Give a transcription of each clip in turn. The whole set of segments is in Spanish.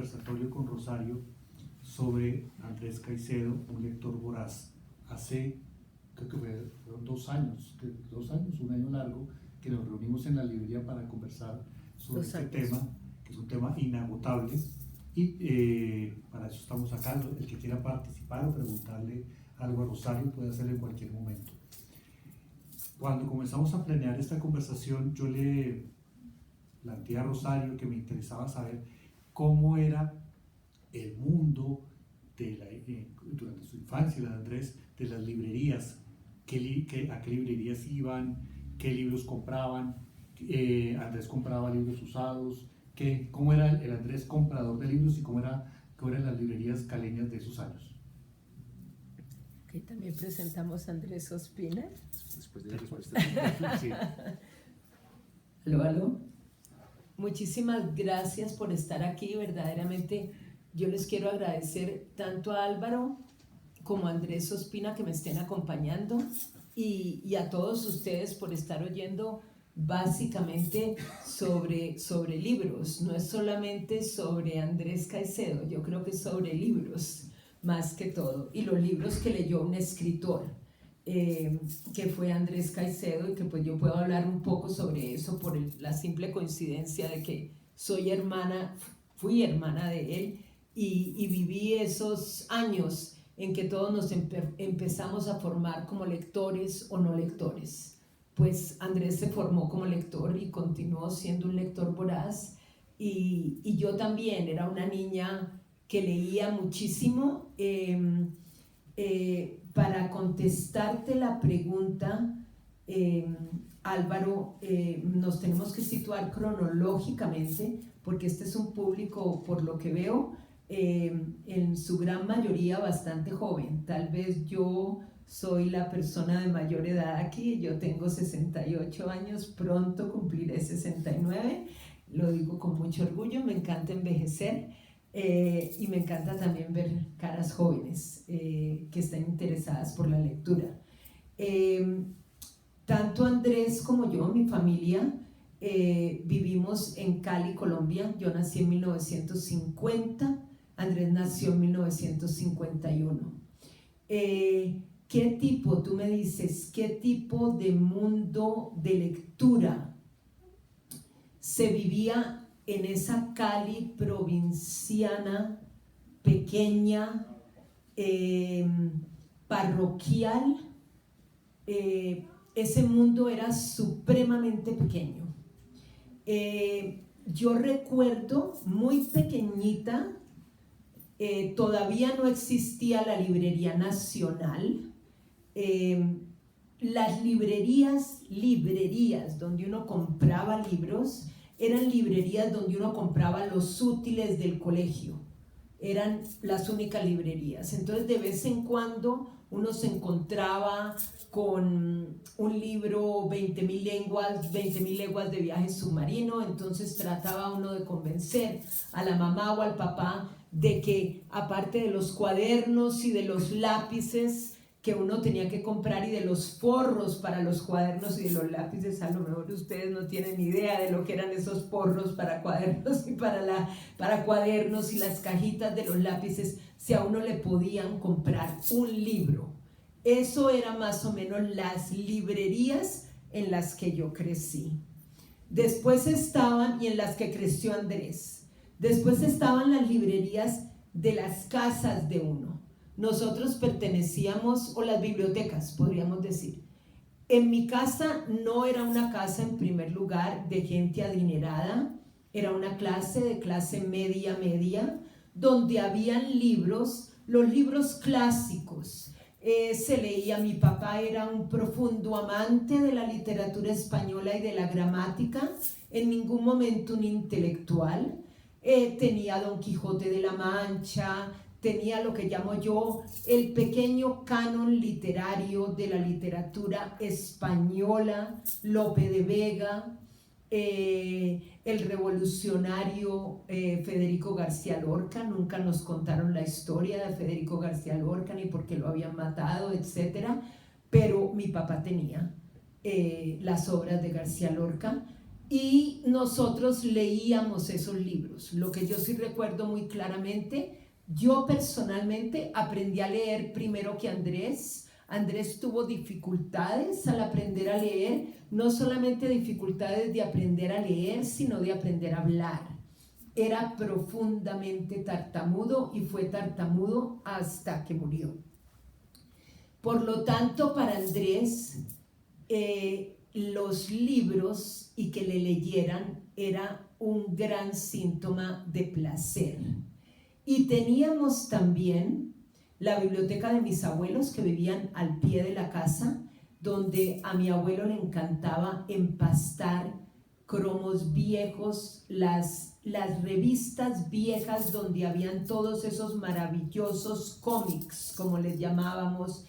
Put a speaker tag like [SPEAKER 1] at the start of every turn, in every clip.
[SPEAKER 1] conversatorio con Rosario sobre Andrés Caicedo, un lector voraz. Hace, creo que fueron 2 años, un año largo, que nos reunimos en la librería para conversar sobre este tema, que es un tema inagotable, y para eso estamos acá. El que quiera participar o preguntarle algo a Rosario puede hacerlo en cualquier momento. Cuando comenzamos a planear esta conversación, yo le planteé a Rosario que me interesaba saber cómo era el mundo durante su infancia, la de Andrés, de las librerías, a qué librerías iban, qué libros compraban. Andrés compraba libros usados, cómo era el Andrés comprador de libros y cómo eran las librerías caleñas de esos años.
[SPEAKER 2] Aquí también presentamos a Andrés Ospina.
[SPEAKER 3] Después de la respuesta.
[SPEAKER 1] Sí.
[SPEAKER 2] Aló. Muchísimas gracias por estar aquí. Verdaderamente yo les quiero agradecer tanto a Álvaro como a Andrés Ospina que me estén acompañando y a todos ustedes por estar oyendo básicamente sobre libros. No es solamente sobre Andrés Caicedo, yo creo que es sobre libros más que todo, y los libros que leyó un escritor que fue Andrés Caicedo, y que pues yo puedo hablar un poco sobre eso por la simple coincidencia de que fui hermana de él y viví esos años en que todos nos empezamos a formar como lectores o no lectores. Pues Andrés se formó como lector y continuó siendo un lector voraz, y yo también era una niña que leía muchísimo. Para contestarte la pregunta, Álvaro, nos tenemos que situar cronológicamente, porque este es un público, por lo que veo, en su gran mayoría bastante joven. Tal vez yo soy la persona de mayor edad aquí, yo tengo 68 años, pronto cumpliré 69, lo digo con mucho orgullo, me encanta envejecer. Y me encanta también ver caras jóvenes que están interesadas por la lectura. Tanto Andrés como yo, mi familia, vivimos en Cali, Colombia. Yo nací en 1950, Andrés nació en 1951. ¿Qué tipo, tú me dices, qué tipo de mundo de lectura se vivía en esa Cali provinciana, pequeña, parroquial? Ese mundo era supremamente pequeño. Yo recuerdo muy pequeñita, todavía no existía la Librería Nacional. Las librerías donde uno compraba libros eran librerías donde uno compraba los útiles del colegio, eran las únicas librerías. Entonces de vez en cuando uno se encontraba con un libro 20.000 leguas de viaje submarino, entonces trataba uno de convencer a la mamá o al papá de que, aparte de los cuadernos y de los lápices que uno tenía que comprar y de los forros para los cuadernos y de los lápices, a lo mejor ustedes no tienen ni idea de lo que eran esos forros para cuadernos y para cuadernos y las cajitas de los lápices, si a uno le podían comprar un libro. Eso era más o menos las librerías en las que yo crecí. Después estaban, y en las que creció Andrés, después estaban las librerías de las casas de uno. Nosotros pertenecíamos, o las bibliotecas, podríamos decir. En mi casa no era una casa, en primer lugar, de gente adinerada, era una de clase media, donde habían libros, los libros clásicos. Se leía, mi papá era un profundo amante de la literatura española y de la gramática, en ningún momento un intelectual. Tenía Don Quijote de la Mancha, tenía lo que llamo yo el pequeño canon literario de la literatura española, Lope de Vega, el revolucionario Federico García Lorca. Nunca nos contaron la historia de Federico García Lorca, ni por qué lo habían matado, etcétera, pero mi papá tenía las obras de García Lorca. y nosotros leíamos esos libros. Lo que yo sí recuerdo muy claramente, yo personalmente aprendí a leer primero que Andrés. Andrés tuvo dificultades al aprender a leer, no solamente dificultades de aprender a leer, sino de aprender a hablar. Era profundamente tartamudo y fue tartamudo hasta que murió. Por lo tanto, para Andrés, los libros y que le leyeran era un gran síntoma de placer. Y teníamos también la biblioteca de mis abuelos que vivían al pie de la casa, donde a mi abuelo le encantaba empastar cromos viejos, las revistas viejas donde habían todos esos maravillosos cómics, como les llamábamos,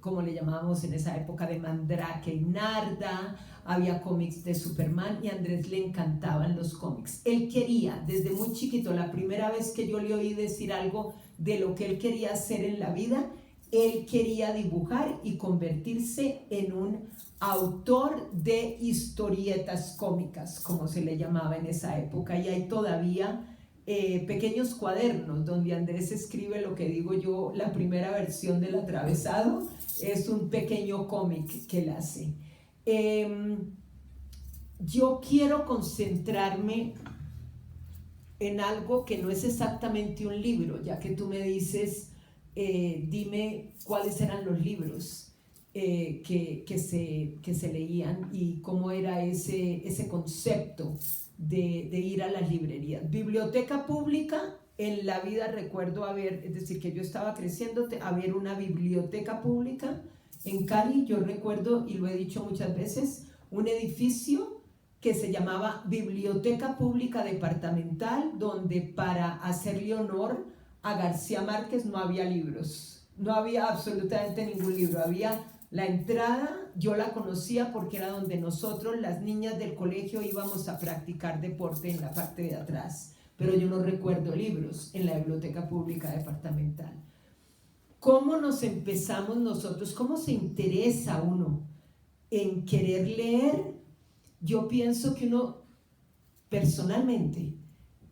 [SPEAKER 2] como le llamábamos en esa época, de Mandrake y Narda. Había cómics de Superman y a Andrés le encantaban los cómics. Él quería, desde muy chiquito, la primera vez que yo le oí decir algo de lo que él quería hacer en la vida, él quería dibujar y convertirse en un autor de historietas cómicas, como se le llamaba en esa época, y hay todavía pequeños cuadernos donde Andrés escribe lo que digo yo, la primera versión del atravesado es un pequeño cómic que él hace. Yo quiero concentrarme en algo que no es exactamente un libro, ya que tú me dices, dime cuáles eran los libros que se leían y cómo era ese concepto de ir a las librerías. Biblioteca pública, en la vida recuerdo es decir, que yo estaba creciendo, haber una biblioteca pública en Cali. Yo recuerdo, y lo he dicho muchas veces, un edificio que se llamaba Biblioteca Pública Departamental, donde para hacerle honor a García Márquez no había libros, no había absolutamente ningún libro, había la entrada. Yo la conocía porque era donde nosotros, las niñas del colegio, íbamos a practicar deporte en la parte de atrás, pero yo no recuerdo libros en la Biblioteca Pública Departamental. ¿Cómo nos empezamos nosotros? ¿Cómo se interesa uno en querer leer? Yo pienso que uno, personalmente,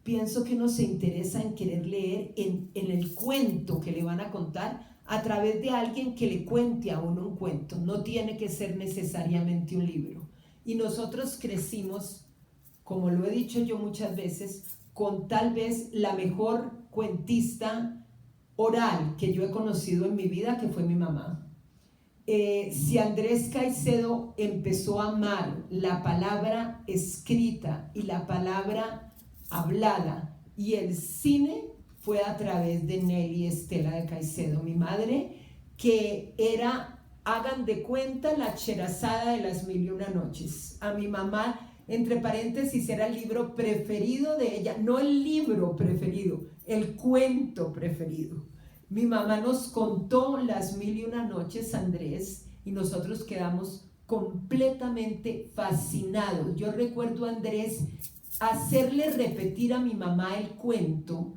[SPEAKER 2] pienso que uno se interesa en querer leer en el cuento que le van a contar a través de alguien que le cuente a uno un cuento. No tiene que ser necesariamente un libro. Y nosotros crecimos, como lo he dicho yo muchas veces, con tal vez la mejor cuentista oral que yo he conocido en mi vida, que fue mi mamá. Si Andrés Caicedo empezó a amar la palabra escrita y la palabra hablada y el cine, fue a través de Nelly Estela de Caicedo, mi madre, que era, hagan de cuenta, la Cherazada de las Mil y Una Noches. A mi mamá, entre paréntesis, era el libro preferido de ella, no el libro preferido, el cuento preferido. Mi mamá nos contó las Mil y Una Noches, Andrés, y nosotros quedamos completamente fascinados. Yo recuerdo a Andrés hacerle repetir a mi mamá el cuento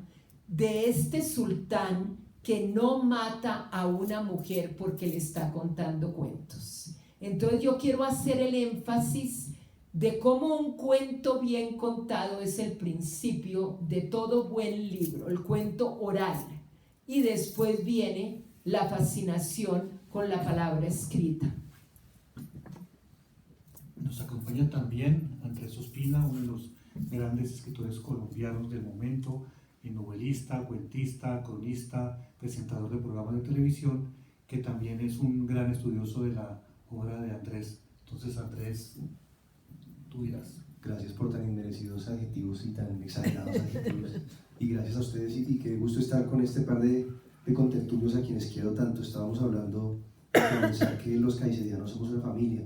[SPEAKER 2] de este sultán que no mata a una mujer porque le está contando cuentos. Entonces yo quiero hacer el énfasis de cómo un cuento bien contado es el principio de todo buen libro, el cuento oral. Y después viene la fascinación con la palabra escrita.
[SPEAKER 1] Nos acompaña también Andrés Ospina, uno de los grandes escritores colombianos del momento, novelista, cuentista, cronista, presentador de programas de televisión, que también es un gran estudioso de la obra de Andrés. Entonces, Andrés, tú dirás.
[SPEAKER 4] Gracias por tan inmerecidos adjetivos y tan exagerados adjetivos. Y gracias a ustedes y qué gusto estar con este par de contertulios a quienes quiero tanto. Estábamos hablando de pensar que los caicedianos somos una familia.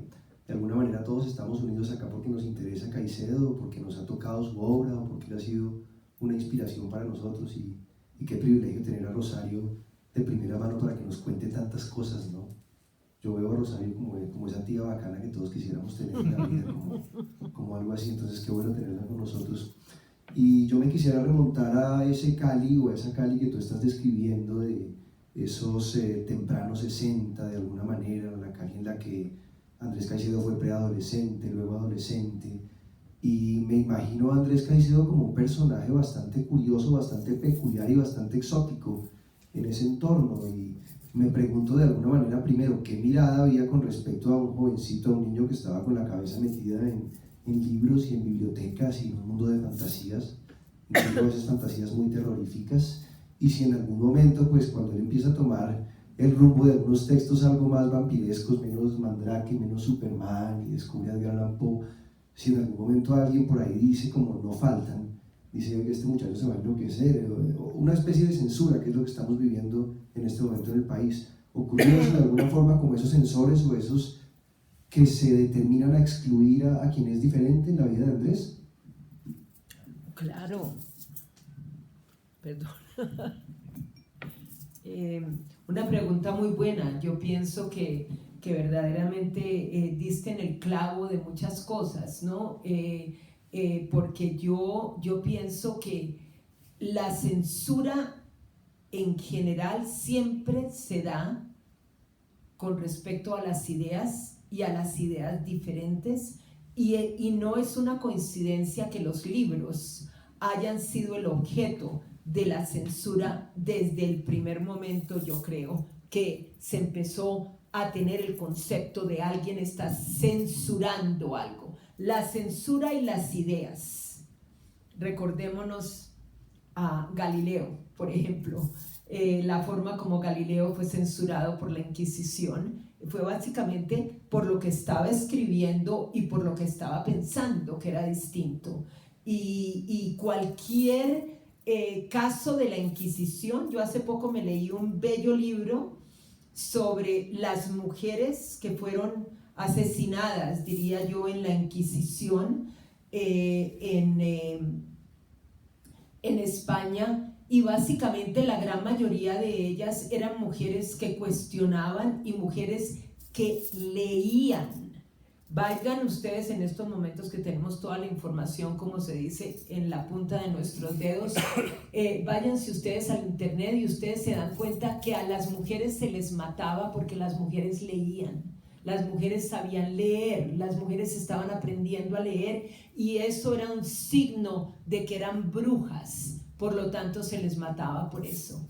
[SPEAKER 4] De alguna manera todos estamos unidos acá porque nos interesa Caicedo, porque nos ha tocado su obra o porque él ha sido una inspiración para nosotros. Y qué privilegio tener a Rosario de primera mano para que nos cuente tantas cosas, ¿no? Yo veo a Rosario como esa tía bacana que todos quisiéramos tener en la vida, como algo así. Entonces qué bueno tenerla con nosotros. Y yo me quisiera remontar a ese Cali o a esa Cali que tú estás describiendo, de esos tempranos 60 de alguna manera, la Cali en la que Andrés Caicedo fue preadolescente, luego adolescente, y me imagino a Andrés Caicedo como un personaje bastante curioso, bastante peculiar y bastante exótico en ese entorno, y me pregunto de alguna manera primero qué mirada había con respecto a un jovencito, a un niño que estaba con la cabeza metida en libros y en bibliotecas y en un mundo de fantasías, incluso a veces fantasías muy terroríficas, y si en algún momento, pues cuando él empieza a tomar el rumbo de algunos textos algo más vampirescos, menos Mandrake, menos Superman, y descubre a Edgar Allan Poe, si en algún momento alguien por ahí dice, como no faltan, dice, oye, este muchacho se va a enloquecer, o una especie de censura, que es lo que estamos viviendo en este momento en el país. ¿Ocurrió eso de alguna forma, como esos censores o esos que se determinan a excluir a quien es diferente en la vida de Andrés?
[SPEAKER 2] Claro. Perdón. Una pregunta muy buena. Yo pienso que verdaderamente diste en el clavo de muchas cosas, ¿no? Porque yo pienso que la censura en general siempre se da con respecto a las ideas y a las ideas diferentes, y no es una coincidencia que los libros hayan sido el objeto de la censura desde el primer momento. Yo creo que se empezó a tener el concepto de alguien está censurando algo. La censura y las ideas. Recordémonos a Galileo, por ejemplo. La forma como Galileo fue censurado por la Inquisición fue básicamente por lo que estaba escribiendo y por lo que estaba pensando, que era distinto. Y cualquier caso de la Inquisición, yo hace poco me leí un bello libro sobre las mujeres que fueron asesinadas, diría yo, en la Inquisición en España, y básicamente la gran mayoría de ellas eran mujeres que cuestionaban y mujeres que leían. Vayan ustedes en estos momentos que tenemos toda la información, como se dice, en la punta de nuestros dedos, váyanse ustedes al internet y ustedes se dan cuenta que a las mujeres se les mataba porque las mujeres leían, las mujeres sabían leer, las mujeres estaban aprendiendo a leer, y eso era un signo de que eran brujas, por lo tanto se les mataba por eso.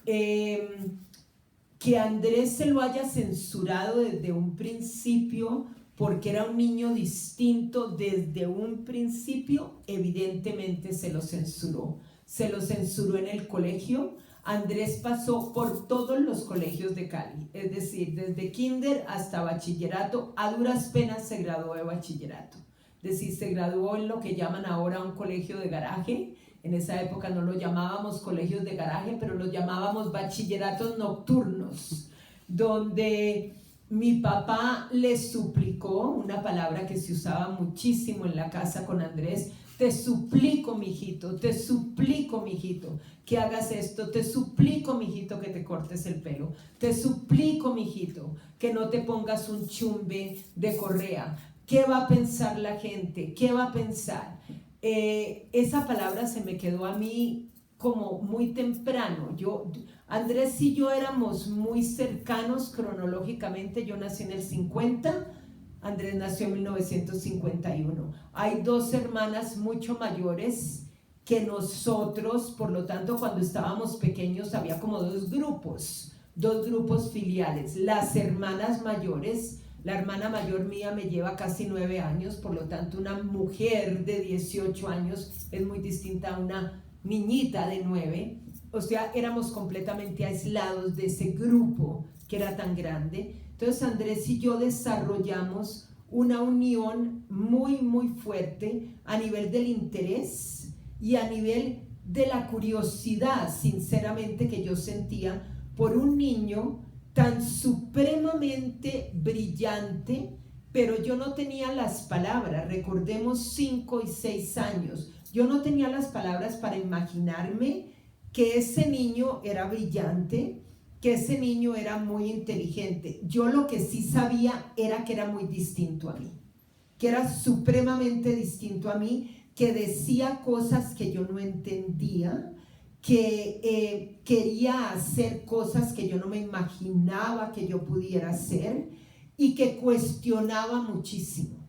[SPEAKER 2] Que Andrés se lo haya censurado desde un principio porque era un niño distinto desde un principio, evidentemente se lo censuró. Se lo censuró en el colegio. Andrés pasó por todos los colegios de Cali, es decir, desde kinder hasta bachillerato. A duras penas se graduó de bachillerato, es decir, se graduó en lo que llaman ahora un colegio de garaje. En esa época no lo llamábamos colegios de garaje, pero lo llamábamos bachilleratos nocturnos, donde mi papá le suplicó, una palabra que se usaba muchísimo en la casa con Andrés: te suplico, mijito, que hagas esto, te suplico, mijito, que te cortes el pelo, te suplico, mijito, que no te pongas un chumbe de correa. ¿Qué va a pensar la gente? ¿Qué va a pensar? Esa palabra se me quedó a mí como muy temprano. Andrés y yo éramos muy cercanos cronológicamente. Yo nací en el 50, Andrés nació en 1951. Hay dos hermanas mucho mayores que nosotros, por lo tanto, cuando estábamos pequeños había como dos grupos filiales. Las hermanas mayores. La hermana mayor mía me lleva casi 9 años, por lo tanto una mujer de 18 años es muy distinta a una niñita de 9, o sea, éramos completamente aislados de ese grupo que era tan grande. Entonces Andrés y yo desarrollamos una unión muy muy fuerte a nivel del interés y a nivel de la curiosidad, sinceramente, que yo sentía por un niño tan supremamente brillante, pero yo no tenía las palabras. Recordemos 5 y 6 años, yo no tenía las palabras para imaginarme que ese niño era brillante, que ese niño era muy inteligente. Yo lo que sí sabía era que era muy distinto a mí, que era supremamente distinto a mí, que decía cosas que yo no entendía, que quería hacer cosas que yo no me imaginaba que yo pudiera hacer, y que cuestionaba muchísimo,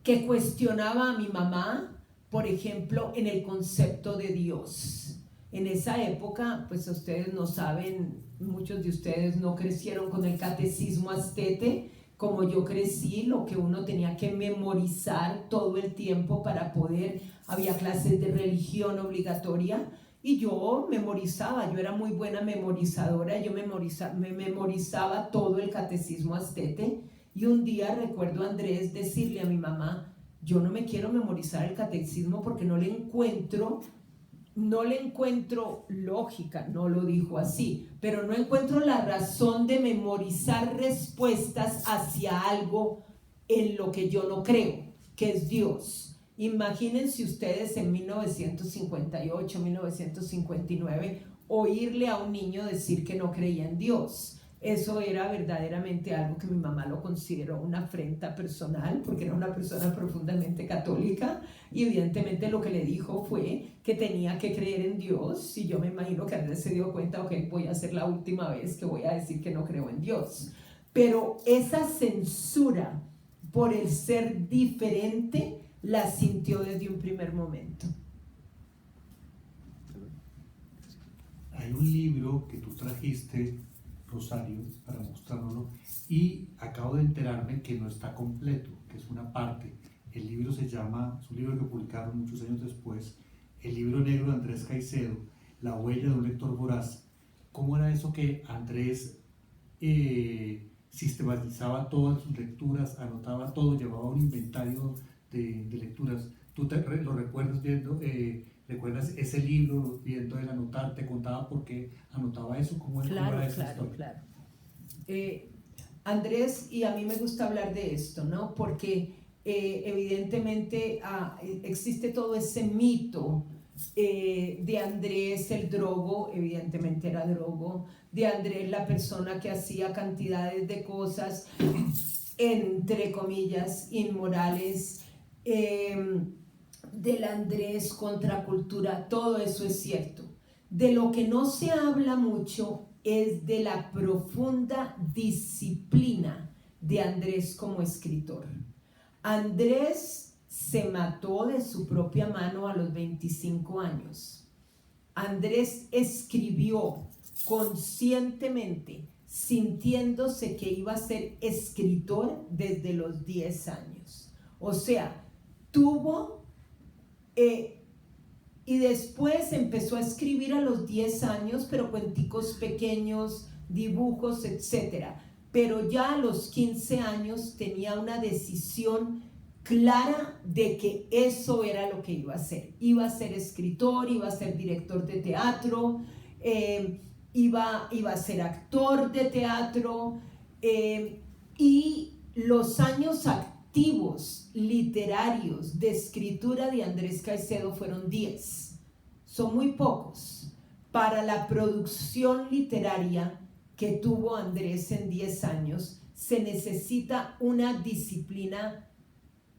[SPEAKER 2] que cuestionaba a mi mamá, por ejemplo, en el concepto de Dios. En esa época, pues ustedes no saben, muchos de ustedes no crecieron con el catecismo astete, como yo crecí, lo que uno tenía que memorizar todo el tiempo para poder, había clases de religión obligatoria, y yo memorizaba, yo era muy buena memorizadora, yo me memorizaba todo el catecismo astete, y un día recuerdo a Andrés decirle a mi mamá, yo no me quiero memorizar el catecismo porque no le encuentro lógica, no lo dijo así, pero no encuentro la razón de memorizar respuestas hacia algo en lo que yo no creo, que es Dios. Imagínense ustedes en 1958, 1959, oírle a un niño decir que no creía en Dios. Eso era verdaderamente algo que mi mamá lo consideró una afrenta personal, porque era una persona profundamente católica, y evidentemente lo que le dijo fue que tenía que creer en Dios, y yo me imagino que Andrés se dio cuenta, ok, voy a ser la última vez que voy a decir que no creo en Dios. Pero esa censura por el ser diferente la sintió desde un primer momento.
[SPEAKER 1] Hay un libro que tú trajiste, Rosario, para mostrárnoslo, y acabo de enterarme que no está completo, que es una parte. El libro se llama, es un libro que publicaron muchos años después, El libro negro de Andrés Caicedo, La huella de un lector voraz. ¿Cómo era eso que Andrés sistematizaba todas sus lecturas, anotaba todo, llevaba un inventario de lecturas? ¿Tú lo recuerdas viendo? ¿Recuerdas ese libro, viendo él anotar? ¿Te contaba por qué anotaba eso? ¿Cómo era esa historia?
[SPEAKER 2] Claro. Andrés, y a mí me gusta hablar de esto, ¿no? Porque evidentemente existe todo ese mito de Andrés el drogo, evidentemente era drogo, de Andrés la persona que hacía cantidades de cosas, entre comillas, inmorales, del Andrés contracultura, todo eso es cierto. De lo que no se habla mucho es de la profunda disciplina de Andrés como escritor. Andrés se mató de su propia mano a los 25 años. Andrés escribió conscientemente, sintiéndose que iba a ser escritor desde los 10 años. O sea, tuvo... y después empezó a escribir a los 10 años, pero cuenticos pequeños, dibujos, etc. Pero ya a los 15 años tenía una decisión clara de que eso era lo que iba a hacer. Iba a ser escritor, iba a ser director de teatro, iba a ser actor de teatro, y los años activos literarios de escritura de Andrés Caicedo fueron 10. Son muy pocos para la producción literaria que tuvo Andrés en 10 años. Se necesita una disciplina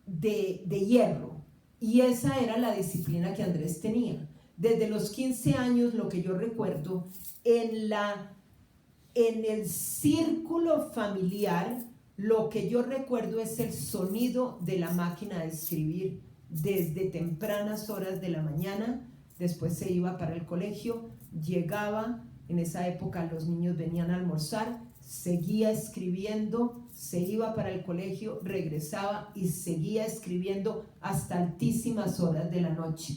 [SPEAKER 2] de hierro, y esa era la disciplina que Andrés tenía. Desde los 15 años, lo que yo recuerdo, en el círculo familiar, lo que yo recuerdo es el sonido de la máquina de escribir desde tempranas horas de la mañana. Después se iba para el colegio, llegaba, en esa época los niños venían a almorzar, seguía escribiendo, se iba para el colegio, regresaba y seguía escribiendo hasta altísimas horas de la noche.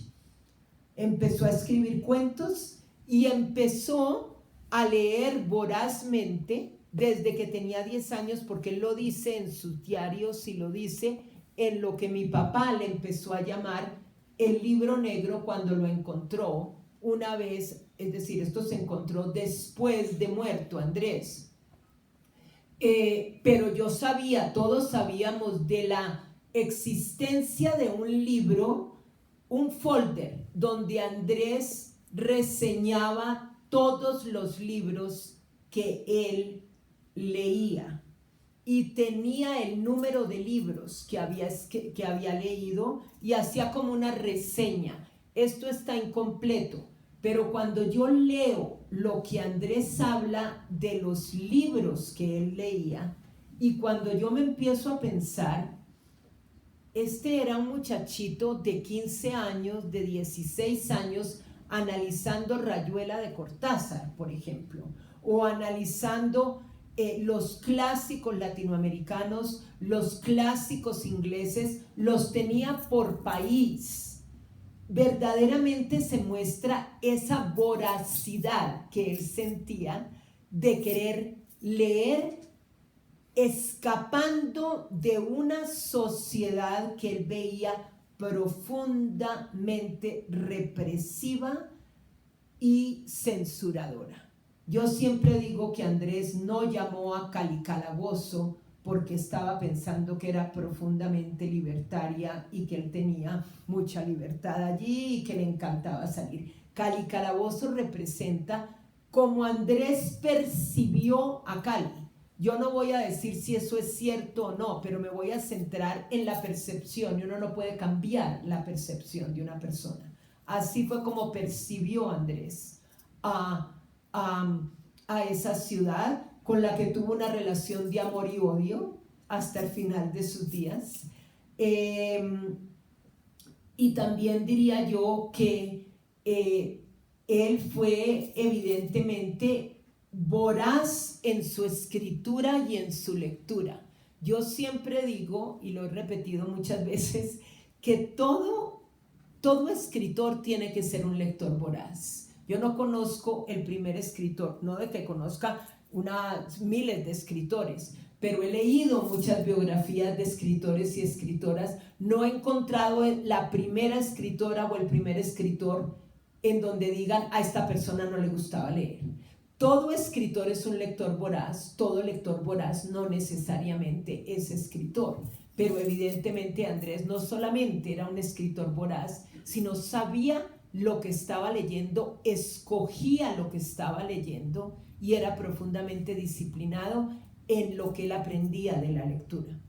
[SPEAKER 2] Empezó a escribir cuentos y empezó a leer vorazmente desde que tenía 10 años, porque él lo dice en sus diarios y lo dice en lo que mi papá le empezó a llamar el libro negro cuando lo encontró una vez, es decir, esto se encontró después de muerto Andrés. Pero yo sabía, todos sabíamos de la existencia de un libro, un folder, donde Andrés reseñaba todos los libros que él leía, y tenía el número de libros que había leído y hacía como una reseña. Esto está incompleto, pero cuando yo leo lo que Andrés habla de los libros que él leía, y cuando yo me empiezo a pensar, Este era un muchachito de 15 años, de 16 años, analizando Rayuela de Cortázar, por ejemplo, o analizando los clásicos latinoamericanos, los clásicos ingleses, los tenía por país. Verdaderamente se muestra esa voracidad que él sentía de querer leer, escapando de una sociedad que él veía profundamente represiva y censuradora. Yo siempre digo que Andrés no llamó a Cali Calabozo porque estaba pensando que era profundamente libertaria y que él tenía mucha libertad allí y que le encantaba salir. Cali Calabozo representa como Andrés percibió a Cali. Yo no voy a decir si eso es cierto o no, pero me voy a centrar en la percepción, y uno no puede cambiar la percepción de una persona. Así fue como percibió Andrés a esa ciudad con la que tuvo una relación de amor y odio hasta el final de sus días. Y también diría yo que él fue evidentemente voraz en su escritura y en su lectura. Yo siempre digo, y lo he repetido muchas veces, que todo escritor tiene que ser un lector voraz. Yo no conozco el primer escritor, no de que conozca miles de escritores, pero he leído muchas biografías de escritores y escritoras. No he encontrado la primera escritora o el primer escritor en donde digan a esta persona no le gustaba leer. Todo escritor es un lector voraz, todo lector voraz no necesariamente es escritor, pero evidentemente Andrés no solamente era un escritor voraz, sino sabía lo que estaba leyendo, escogía lo que estaba leyendo y era profundamente disciplinado en lo que él aprendía de la lectura.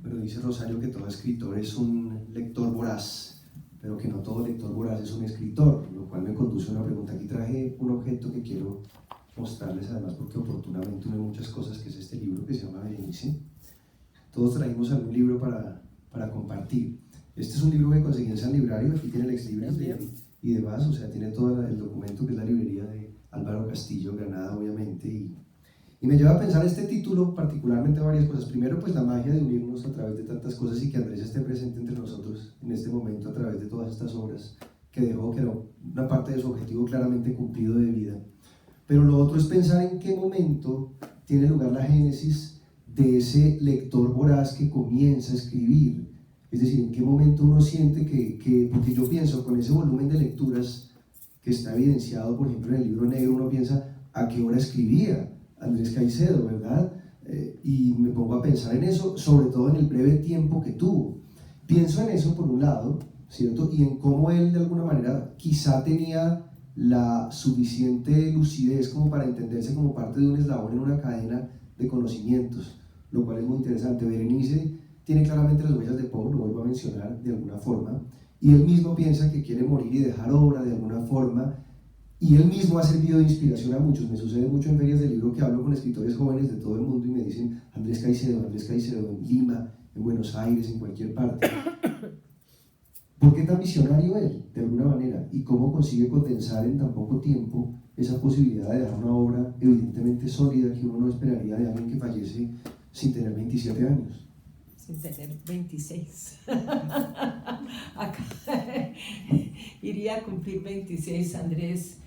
[SPEAKER 4] Pero dice Rosario que todo escritor es un lector voraz, pero que no todo lector voraz es un escritor, lo cual me conduce a una pregunta. Aquí traje un objeto que quiero mostrarles, además porque oportunamente une muchas cosas, que es este libro que se llama Berenice. Todos trajimos algún libro para compartir. Este es un libro que conseguí en San Librario, aquí tiene el ex libris y demás, o sea, tiene todo el documento que es la librería de Álvaro Castillo, Granada, obviamente, y me lleva a pensar este título particularmente varias cosas. Primero, pues la magia de unirnos a través de tantas cosas y que Andrés esté presente entre nosotros en este momento a través de todas estas obras que dejó, que era una parte de su objetivo claramente cumplido de vida. Pero lo otro es pensar en qué momento tiene lugar la génesis de ese lector voraz que comienza a escribir. Es decir, en qué momento uno siente porque yo pienso con ese volumen de lecturas que está evidenciado, por ejemplo, en el libro negro, uno piensa a qué hora escribía Andrés Caicedo, ¿verdad? Y me pongo a pensar en eso, sobre todo en el breve tiempo que tuvo. Pienso en eso por un lado, ¿cierto? Y en cómo él de alguna manera quizá tenía la suficiente lucidez como para entenderse como parte de un eslabón en una cadena de conocimientos, lo cual es muy interesante. Berenice tiene claramente las huellas de Poe, lo vuelvo a mencionar de alguna forma, y él mismo piensa que quiere morir y dejar obra de alguna forma, y él mismo ha servido de inspiración a muchos. Me sucede mucho en ferias del libro que hablo con escritores jóvenes de todo el mundo y me dicen Andrés Caicedo, en Lima, en Buenos Aires, en cualquier parte. ¿Por qué tan visionario él, de alguna manera? ¿Y cómo consigue condensar en tan poco tiempo esa posibilidad de dejar una obra evidentemente sólida que uno no esperaría de alguien que fallece sin tener 27 años?
[SPEAKER 2] Sin tener 26. Acá iría a cumplir 26. Andrés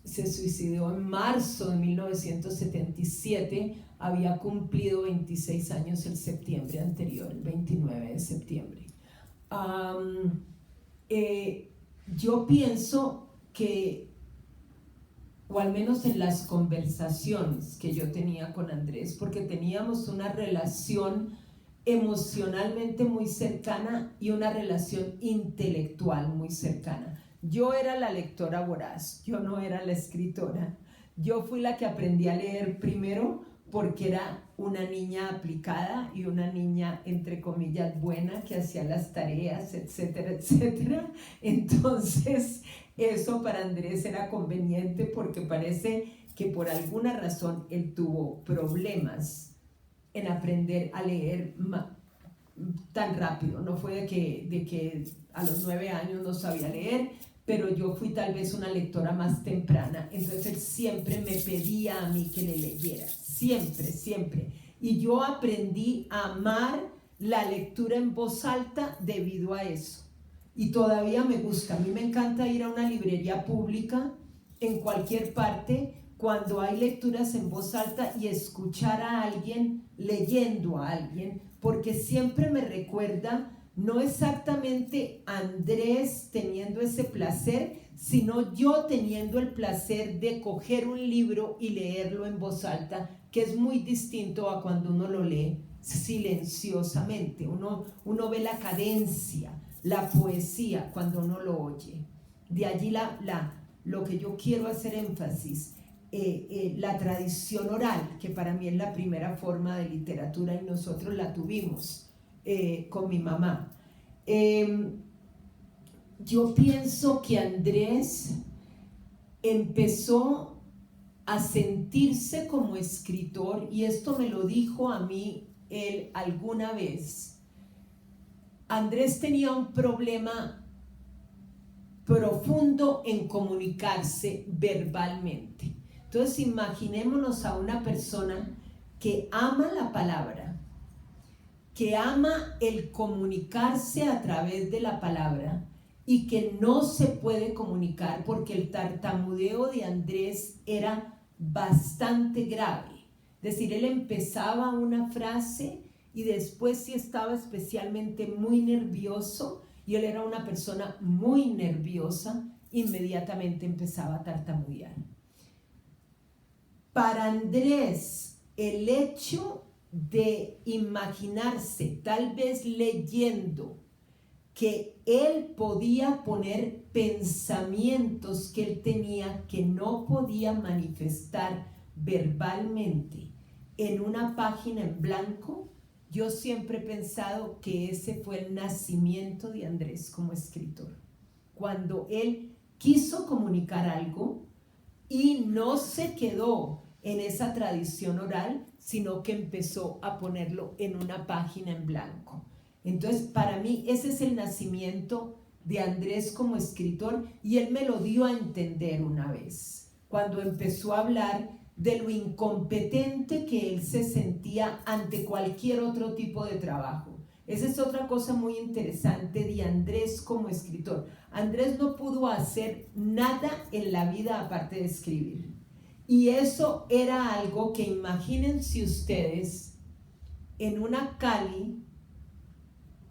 [SPEAKER 2] se suicidó en marzo de 1977, había cumplido 26 años el septiembre anterior, el 29 de septiembre. Yo pienso que, o al menos en las conversaciones que yo tenía con Andrés, porque teníamos una relación emocionalmente muy cercana y una relación intelectual muy cercana. Yo era la lectora voraz, yo no era la escritora. Yo fui la que aprendí a leer primero porque era una niña aplicada y una niña, entre comillas, buena, que hacía las tareas, etcétera, etcétera. Entonces, eso para Andrés era conveniente porque parece que por alguna razón él tuvo problemas en aprender a leer tan rápido. No fue de que a los 9 años no sabía leer, pero yo fui tal vez una lectora más temprana. Entonces él siempre me pedía a mí que le leyera, siempre. Y yo aprendí a amar la lectura en voz alta debido a eso. Y todavía me gusta. A mí me encanta ir a una librería pública en cualquier parte cuando hay lecturas en voz alta y escuchar a alguien leyendo a alguien, porque siempre me recuerda no exactamente Andrés teniendo ese placer, sino yo teniendo el placer de coger un libro y leerlo en voz alta, que es muy distinto a cuando uno lo lee silenciosamente. Uno ve la cadencia, la poesía cuando uno lo oye. De allí lo que yo quiero hacer énfasis, la tradición oral, que para mí es la primera forma de literatura y nosotros la tuvimos con mi mamá. Yo pienso que Andrés empezó a sentirse como escritor, y esto me lo dijo a mí él alguna vez. Andrés tenía un problema profundo en comunicarse verbalmente. Entonces imaginémonos a una persona que ama la palabra, que ama el comunicarse a través de la palabra y que no se puede comunicar porque el tartamudeo de Andrés era bastante grave. Es decir, él empezaba una frase y después, si estaba especialmente muy nervioso, y él era una persona muy nerviosa, inmediatamente empezaba a tartamudear. Para Andrés, el hecho de imaginarse, tal vez leyendo, que él podía poner pensamientos que él tenía que no podía manifestar verbalmente en una página en blanco, yo siempre he pensado que ese fue el nacimiento de Andrés como escritor. Cuando él quiso comunicar algo y no se quedó en esa tradición oral, sino que empezó a ponerlo en una página en blanco. Entonces, para mí, ese es el nacimiento de Andrés como escritor, y él me lo dio a entender una vez, cuando empezó a hablar de lo incompetente que él se sentía ante cualquier otro tipo de trabajo. Esa es otra cosa muy interesante de Andrés como escritor. Andrés no pudo hacer nada en la vida aparte de escribir. Y eso era algo que, imagínense ustedes, en una Cali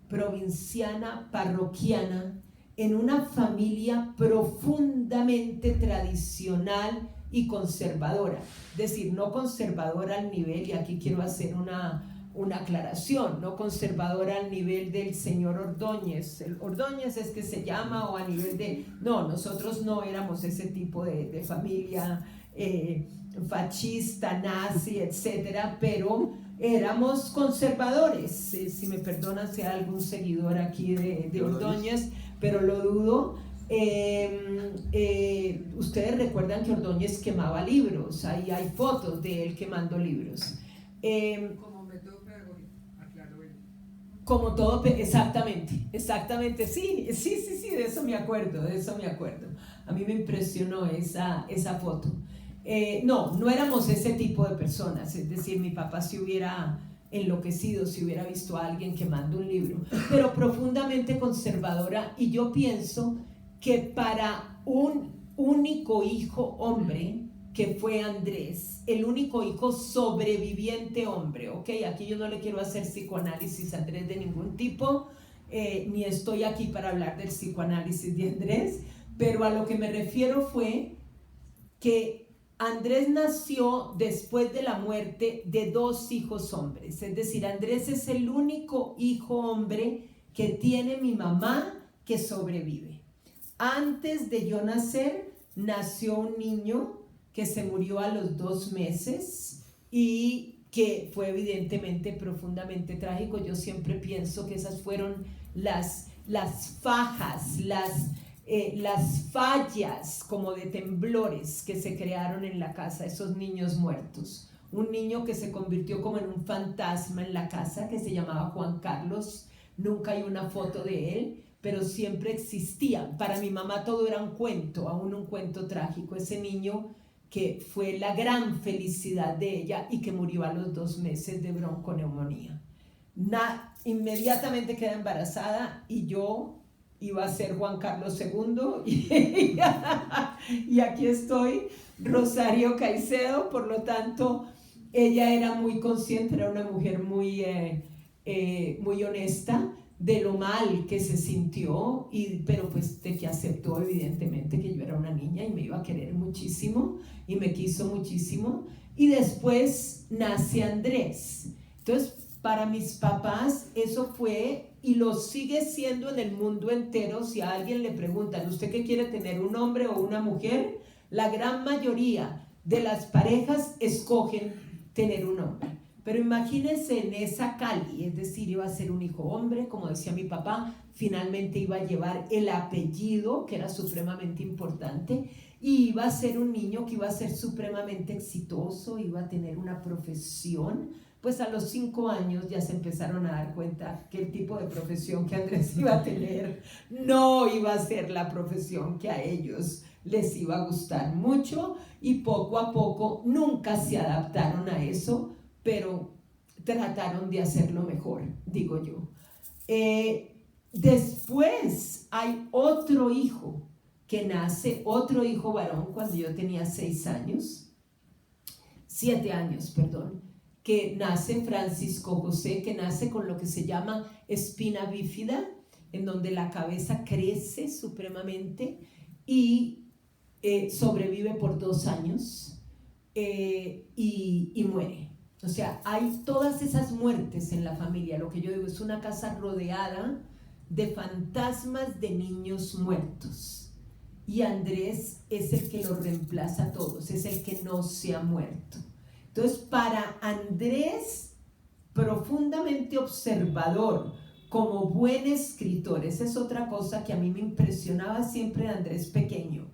[SPEAKER 2] provinciana, parroquiana, en una familia profundamente tradicional y conservadora. Es decir, no conservadora al nivel, y aquí quiero hacer una aclaración, no conservadora al nivel del señor Ordóñez. El Ordóñez es que se llama, o a nivel de... No, nosotros no éramos ese tipo de familia fascista, nazi, etcétera, pero éramos conservadores. Si me perdonan si hay algún seguidor aquí de Ordóñez, pero lo dudo. Ustedes recuerdan que Ordóñez quemaba libros, ahí hay fotos de él quemando libros.
[SPEAKER 5] Como método pedagógico, aclaró él.
[SPEAKER 2] Como todo, exactamente, sí, de eso me acuerdo, A mí me impresionó esa foto. No éramos ese tipo de personas, es decir, mi papá se hubiera enloquecido si hubiera visto a alguien quemando un libro, pero profundamente conservadora. Y yo pienso que para un único hijo hombre, que fue Andrés, el único hijo sobreviviente hombre, ¿ok? Aquí yo no le quiero hacer psicoanálisis a Andrés de ningún tipo, ni estoy aquí para hablar del psicoanálisis de Andrés, pero a lo que me refiero fue que Andrés nació después de la muerte de 2 hijos hombres, es decir, Andrés es el único hijo hombre que tiene mi mamá que sobrevive. Antes de yo nacer, nació un niño que se murió a los 2 meses y que fue evidentemente profundamente trágico. Yo siempre pienso que esas fueron las fajas, las fallas como de temblores que se crearon en la casa, esos niños muertos. un niño que se convirtió como en un fantasma en la casa, que se llamaba Juan Carlos. Nunca hay una foto de él, pero siempre existía. Para mi mamá todo era un cuento, aún un cuento trágico. Ese niño que fue la gran felicidad de ella y que murió a los 2 meses de bronconeumonía. Inmediatamente queda embarazada y yo iba a ser Juan Carlos II y aquí estoy, Rosario Caicedo. Por lo tanto, ella era muy consciente, era una mujer muy honesta de lo mal que se sintió, pero pues de que aceptó evidentemente que yo era una niña y me iba a querer muchísimo y me quiso muchísimo. Y después nace Andrés. Entonces, para mis papás eso fue y lo sigue siendo en el mundo entero. Si a alguien le preguntan, ¿usted qué quiere tener, un hombre o una mujer? La gran mayoría de las parejas escogen tener un hombre. Pero imagínense en esa Cali, es decir, iba a ser un hijo hombre, como decía mi papá, finalmente iba a llevar el apellido, que era supremamente importante, y iba a ser un niño que iba a ser supremamente exitoso, iba a tener una profesión. Pues a los 5 años ya se empezaron a dar cuenta que el tipo de profesión que Andrés iba a tener no iba a ser la profesión que a ellos les iba a gustar mucho, y poco a poco nunca se adaptaron a eso, pero trataron de hacerlo mejor, digo yo. Después hay otro hijo que nace, otro hijo varón, cuando yo tenía 7 años, que nace Francisco José, que nace con lo que se llama espina bífida, en donde la cabeza crece supremamente y sobrevive por 2 años y muere. O sea, hay todas esas muertes en la familia. Lo que yo digo es una casa rodeada de fantasmas de niños muertos. Y Andrés es el que los reemplaza a todos, es el que no se ha muerto. Entonces, para Andrés, profundamente observador, como buen escritor, esa es otra cosa que a mí me impresionaba siempre de Andrés pequeño,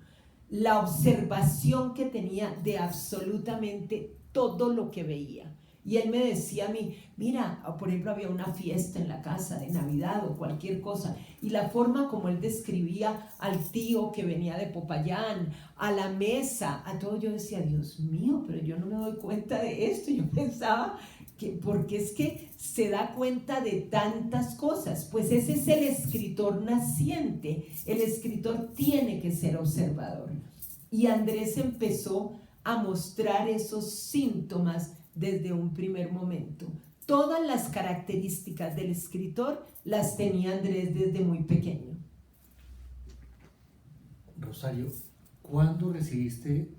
[SPEAKER 2] la observación que tenía de absolutamente todo lo que veía. Y él me decía a mí, mira, por ejemplo, había una fiesta en la casa de Navidad o cualquier cosa, y la forma como él describía al tío que venía de Popayán, a la mesa, a todo, yo decía, Dios mío, pero yo no me doy cuenta de esto. Yo pensaba que, porque es que se da cuenta de tantas cosas. Pues ese es el escritor naciente. El escritor tiene que ser observador. Y Andrés empezó a mostrar esos síntomas desde un primer momento. Todas las características del escritor las tenía Andrés desde muy pequeño.
[SPEAKER 1] Rosario, ¿cuándo recibiste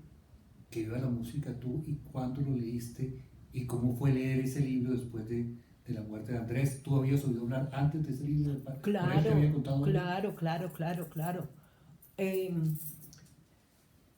[SPEAKER 1] Que Viva la Música tú y cuándo lo leíste y cómo fue leer ese libro después de la muerte de Andrés? ¿Tú habías oído hablar antes de ese libro?
[SPEAKER 2] Claro.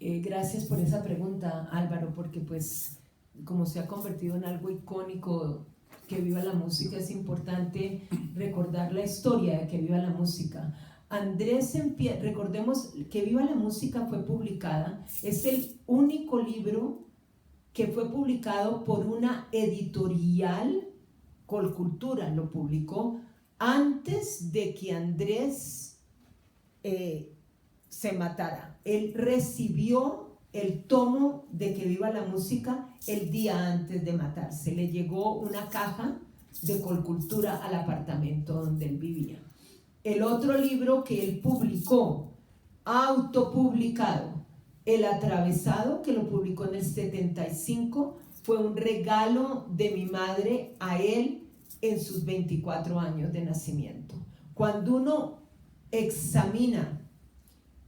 [SPEAKER 2] Gracias por esa pregunta, Álvaro, porque pues como se ha convertido en algo icónico, Que Viva la Música, es importante recordar la historia de Que Viva la Música. Andrés, recordemos, Que Viva la Música fue publicada, es el único libro que fue publicado por una editorial. Colcultura lo publicó antes de que Andrés se matara. Él recibió el tomo de Que Viva la Música el día antes de matarse. Le llegó una caja de Colcultura al apartamento donde él vivía. El otro libro que él publicó, autopublicado, El Atravesado, que lo publicó en el 75, fue un regalo de mi madre a él en sus 24 años de nacimiento. Cuando uno examina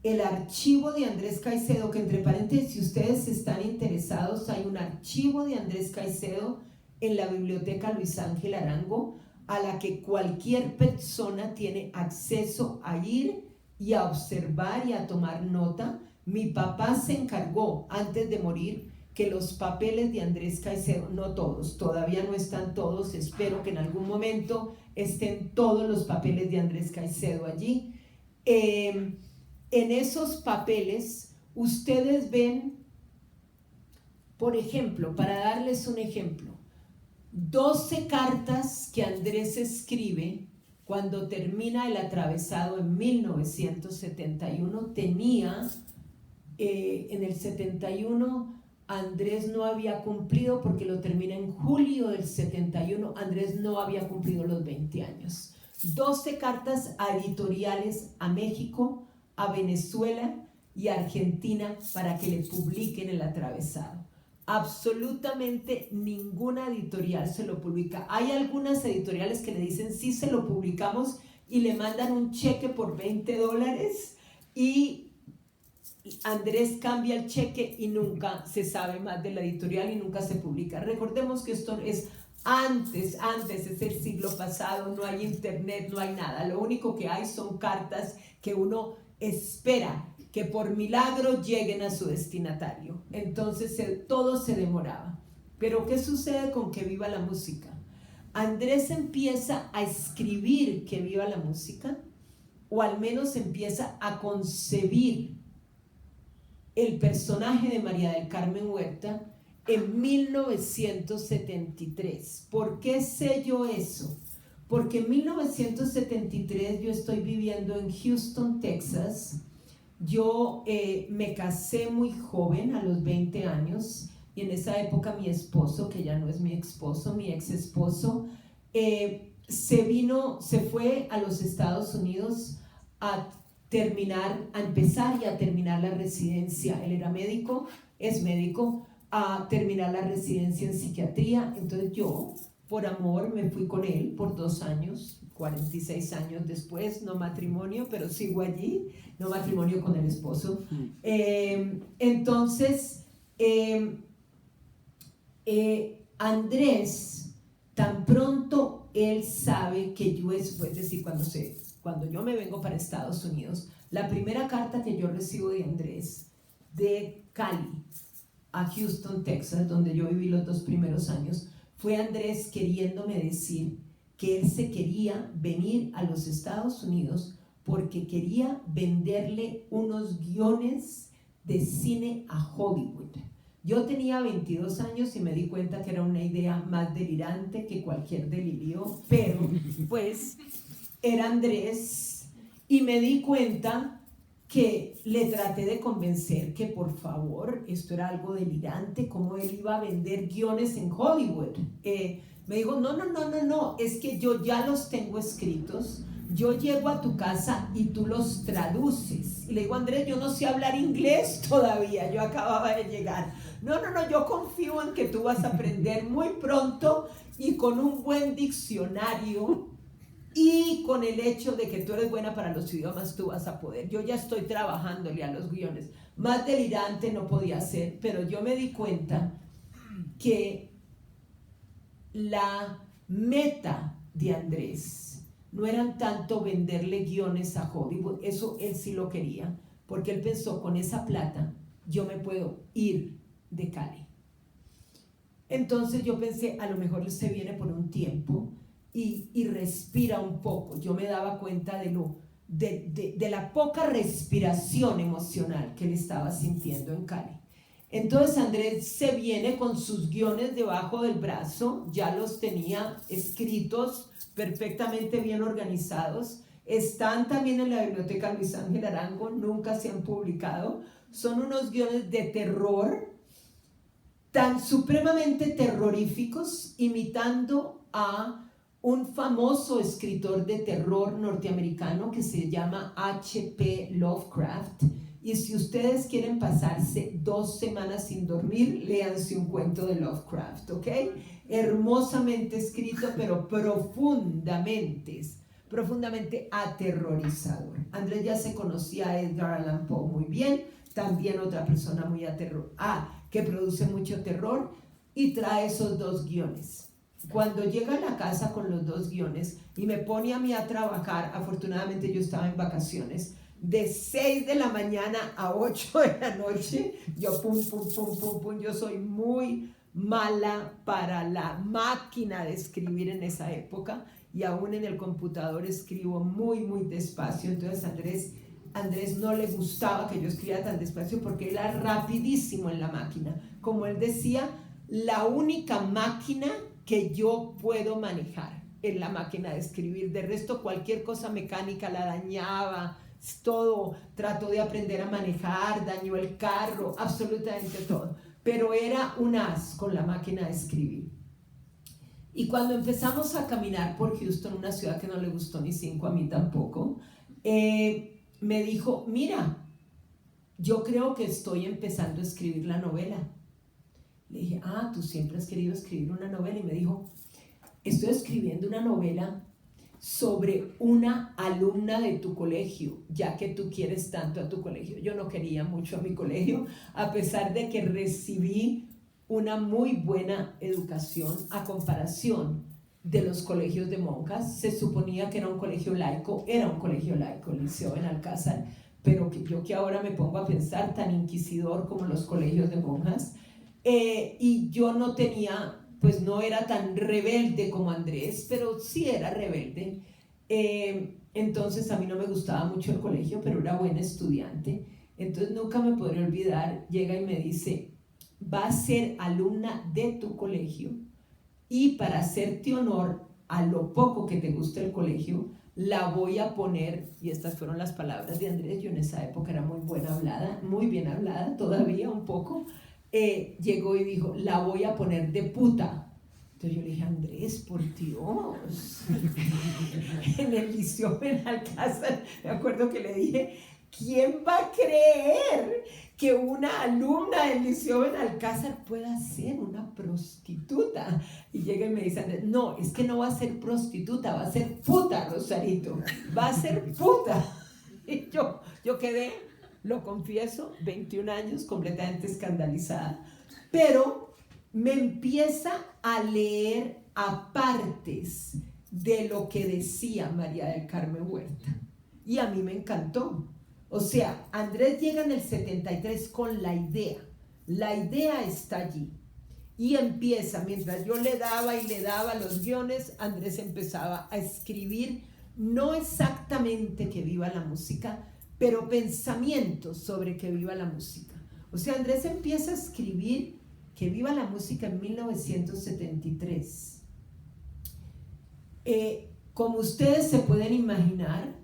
[SPEAKER 2] el archivo de Andrés Caicedo, que entre paréntesis, si ustedes están interesados, hay un archivo de Andrés Caicedo en la Biblioteca Luis Ángel Arango, a la que cualquier persona tiene acceso a ir y a observar y a tomar nota. Mi papá se encargó, antes de morir, que los papeles de Andrés Caicedo, no todos, todavía no están todos, espero que en algún momento estén todos los papeles de Andrés Caicedo allí. En esos papeles ustedes ven Por ejemplo, para darles un ejemplo, 12 cartas que Andrés escribe cuando termina El Atravesado en 1971, tenía, en el 71, Andrés no había cumplido, porque lo termina en julio del 71, Andrés no había cumplido los 20 años. 12 cartas a editoriales a México, a Venezuela y a Argentina para que le publiquen El Atravesado. Absolutamente ninguna editorial se lo publica. Hay algunas editoriales que le dicen sí se lo publicamos y le mandan un cheque por $20 y Andrés cambia el cheque y nunca se sabe más de la editorial y nunca se publica. Recordemos que esto es antes es el siglo pasado, no hay internet, no hay nada. Lo único que hay son cartas que uno espera que por milagro lleguen a su destinatario. Entonces todo se demoraba. Pero ¿qué sucede con Que Viva la Música? Andrés empieza a escribir Que Viva la Música, o al menos empieza a concebir el personaje de María del Carmen Huerta en 1973. ¿Por qué sé yo eso? Porque en 1973 yo estoy viviendo en Houston, Texas. Yo me casé muy joven, a los 20 años, y en esa época mi esposo, que ya no es mi esposo, mi ex esposo, se fue a los Estados Unidos a empezar y a terminar la residencia. Él era médico, es médico, a terminar la residencia en psiquiatría. Entonces yo, por amor, me fui con él por 2 años, 46 años después, no matrimonio, pero sigo allí, no matrimonio con el esposo. Entonces, Andrés, tan pronto él sabe que yo es decir, cuando yo me vengo para Estados Unidos, la primera carta que yo recibo de Andrés, de Cali a Houston, Texas, donde yo viví los 2 primeros años, fue Andrés queriéndome decir que él se quería venir a los Estados Unidos porque quería venderle unos guiones de cine a Hollywood. Yo tenía 22 años y me di cuenta que era una idea más delirante que cualquier delirio, pero pues era Andrés, y me di cuenta que le traté de convencer que por favor, esto era algo delirante, cómo él iba a vender guiones en Hollywood. Me dijo, no, es que yo ya los tengo escritos, yo llego a tu casa y tú los traduces. Y le digo, Andrés, yo no sé hablar inglés todavía, yo acababa de llegar. No, yo confío en que tú vas a aprender muy pronto y con un buen diccionario y con el hecho de que tú eres buena para los idiomas, tú vas a poder. Yo ya estoy trabajándole a los guiones. Más delirante no podía ser, pero yo me di cuenta que la meta de Andrés no eran tanto venderle guiones a Hollywood, eso él sí lo quería, porque él pensó, con esa plata yo me puedo ir de Cali. Entonces yo pensé, a lo mejor él se viene por un tiempo y respira un poco. Yo me daba cuenta de la poca respiración emocional que él estaba sintiendo en Cali. Entonces Andrés se viene con sus guiones debajo del brazo, ya los tenía escritos, perfectamente bien organizados, están también en la biblioteca Luis Ángel Arango, nunca se han publicado. Son unos guiones de terror, tan supremamente terroríficos, imitando a un famoso escritor de terror norteamericano que se llama H.P. Lovecraft. Y si ustedes quieren pasarse 2 semanas sin dormir, léanse un cuento de Lovecraft, ¿ok? Hermosamente escrito, pero profundamente aterrorizador. Andrés ya se conocía a Edgar Allan Poe muy bien, también otra persona muy que produce mucho terror, y trae esos 2 guiones. Cuando llega a la casa con los 2 guiones y me pone a mí a trabajar, afortunadamente yo estaba en vacaciones, de 6 de la mañana a 8 de la noche, yo pum, yo soy muy mala para la máquina de escribir en esa época, y aún en el computador escribo muy despacio. Entonces Andrés Andrés no le gustaba que yo escribiera tan despacio porque él era rapidísimo en la máquina. Como él decía, la única máquina que yo puedo manejar es la máquina de escribir. De resto, cualquier cosa mecánica la dañaba, todo. Trató de aprender a manejar, dañó el carro, absolutamente todo. Pero era un as con la máquina de escribir. Y cuando empezamos a caminar por Houston, una ciudad que no le gustó ni 5, a mí tampoco, me dijo, mira, yo creo que estoy empezando a escribir la novela. Le dije, tú siempre has querido escribir una novela. Y me dijo, estoy escribiendo una novela sobre una alumna de tu colegio, ya que tú quieres tanto a tu colegio. Yo no quería mucho a mi colegio, a pesar de que recibí una muy buena educación a comparación de los colegios de monjas. Se suponía que era un colegio laico, el Liceo Benalcázar, pero yo que ahora me pongo a pensar, tan inquisidor como los colegios de monjas, y yo no tenía, pues no era tan rebelde como Andrés, pero sí era rebelde. Entonces a mí no me gustaba mucho el colegio, pero era buena estudiante. Entonces nunca me podré olvidar, llega y me dice, va a ser alumna de tu colegio, y para hacerte honor a lo poco que te gusta el colegio, la voy a poner, y estas fueron las palabras de Andrés, yo en esa época era muy bien hablada, todavía un poco, llegó y dijo, la voy a poner de puta. Entonces yo le dije, Andrés, por Dios, en el Liceo Benalcázar, me acuerdo que le dije, ¿quién va a creer que una alumna del Liceo Benalcázar pueda ser una prostituta? Y llega y me dice, Andrés, no, es que no va a ser prostituta, va a ser puta, Rosarito, va a ser puta. Y yo quedé, lo confieso, 21 años completamente escandalizada, pero me empieza a leer apartes de lo que decía María del Carmen Huerta, y a mí me encantó. O sea, Andrés llega en el 73 con la idea está allí, y empieza, mientras yo le daba los guiones, Andrés empezaba a escribir, no exactamente que viva la música, pero pensamientos sobre que viva la música. O sea, Andrés empieza a escribir que viva la música en 1973. Como ustedes se pueden imaginar,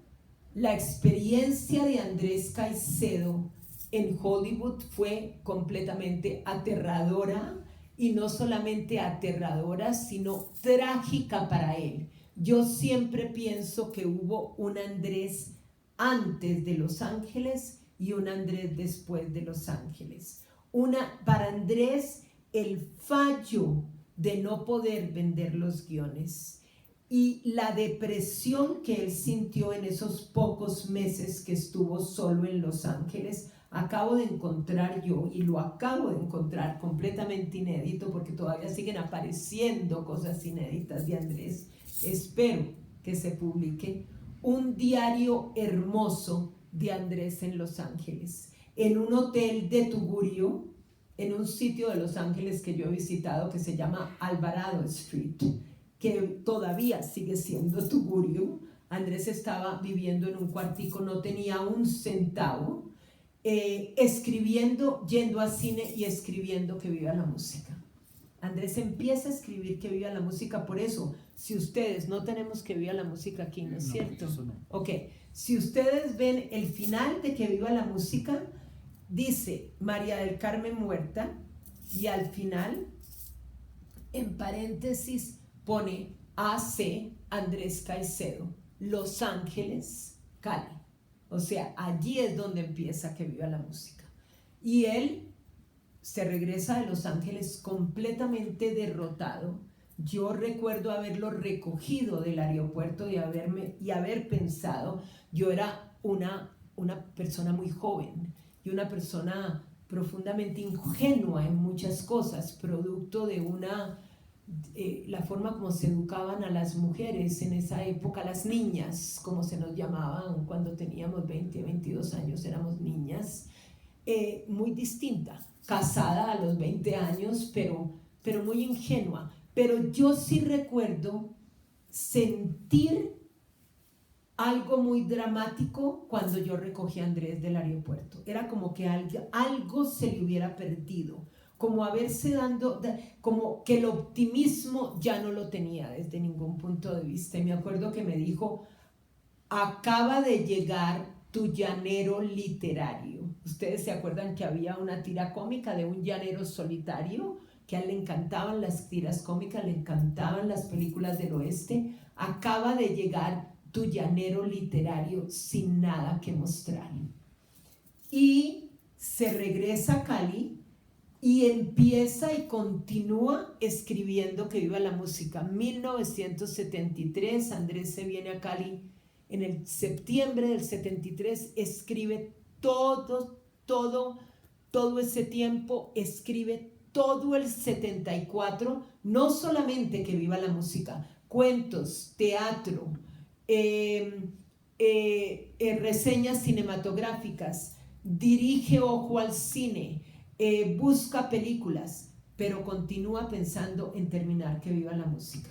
[SPEAKER 2] la experiencia de Andrés Caicedo en Hollywood fue completamente aterradora, y no solamente aterradora, sino trágica para él. Yo siempre pienso que hubo un Andrés antes de Los Ángeles y un Andrés después de Los Ángeles. Para Andrés, el fallo de no poder vender los guiones y la depresión que él sintió en esos pocos meses que estuvo solo en Los Ángeles, acabo de encontrar yo, y lo acabo de encontrar completamente inédito, porque todavía siguen apareciendo cosas inéditas de Andrés, espero que se publique, un diario hermoso de Andrés en Los Ángeles, en un hotel de Tugurio, en un sitio de Los Ángeles que yo he visitado que se llama Alvarado Street, que todavía sigue siendo Tugurio. Andrés estaba viviendo en un cuartico, no tenía un centavo, escribiendo, yendo al cine y escribiendo que viva la música. Andrés empieza a escribir que viva la música. Por eso, si ustedes, no tenemos que viva la música aquí, ¿no es cierto?
[SPEAKER 1] Eso no.
[SPEAKER 2] Ok, si ustedes ven el final de que viva la música, dice María del Carmen muerta, y al final, en paréntesis, pone AC Andrés Caicedo, Los Ángeles, Cali. O sea, allí es donde empieza que viva la música. Y él se regresa de Los Ángeles completamente derrotado. Yo recuerdo haberlo recogido del aeropuerto y haber pensado, yo era una persona muy joven y una persona profundamente ingenua en muchas cosas, producto de la forma como se educaban a las mujeres en esa época, las niñas, como se nos llamaban cuando teníamos 20, 22 años, éramos niñas, muy distinta, casada a los 20 años, pero muy ingenua. Pero yo sí recuerdo sentir algo muy dramático cuando yo recogí a Andrés del aeropuerto. Era como que algo se le hubiera perdido, como como que el optimismo ya no lo tenía desde ningún punto de vista. Y me acuerdo que me dijo: acaba de llegar tu llanero literario. Ustedes se acuerdan que había una tira cómica de un llanero solitario, que a él le encantaban las tiras cómicas, le encantaban las películas del oeste. Acaba de llegar tu llanero literario sin nada que mostrar. Y se regresa a Cali y empieza y continúa escribiendo Que viva la música. 1973, Andrés se viene a Cali en el septiembre del 73, escribe todo ese tiempo, escribe todo el 74, no solamente Que viva la música, cuentos, teatro, reseñas cinematográficas, dirige Ojo al Cine, busca películas, pero continúa pensando en terminar Que viva la música.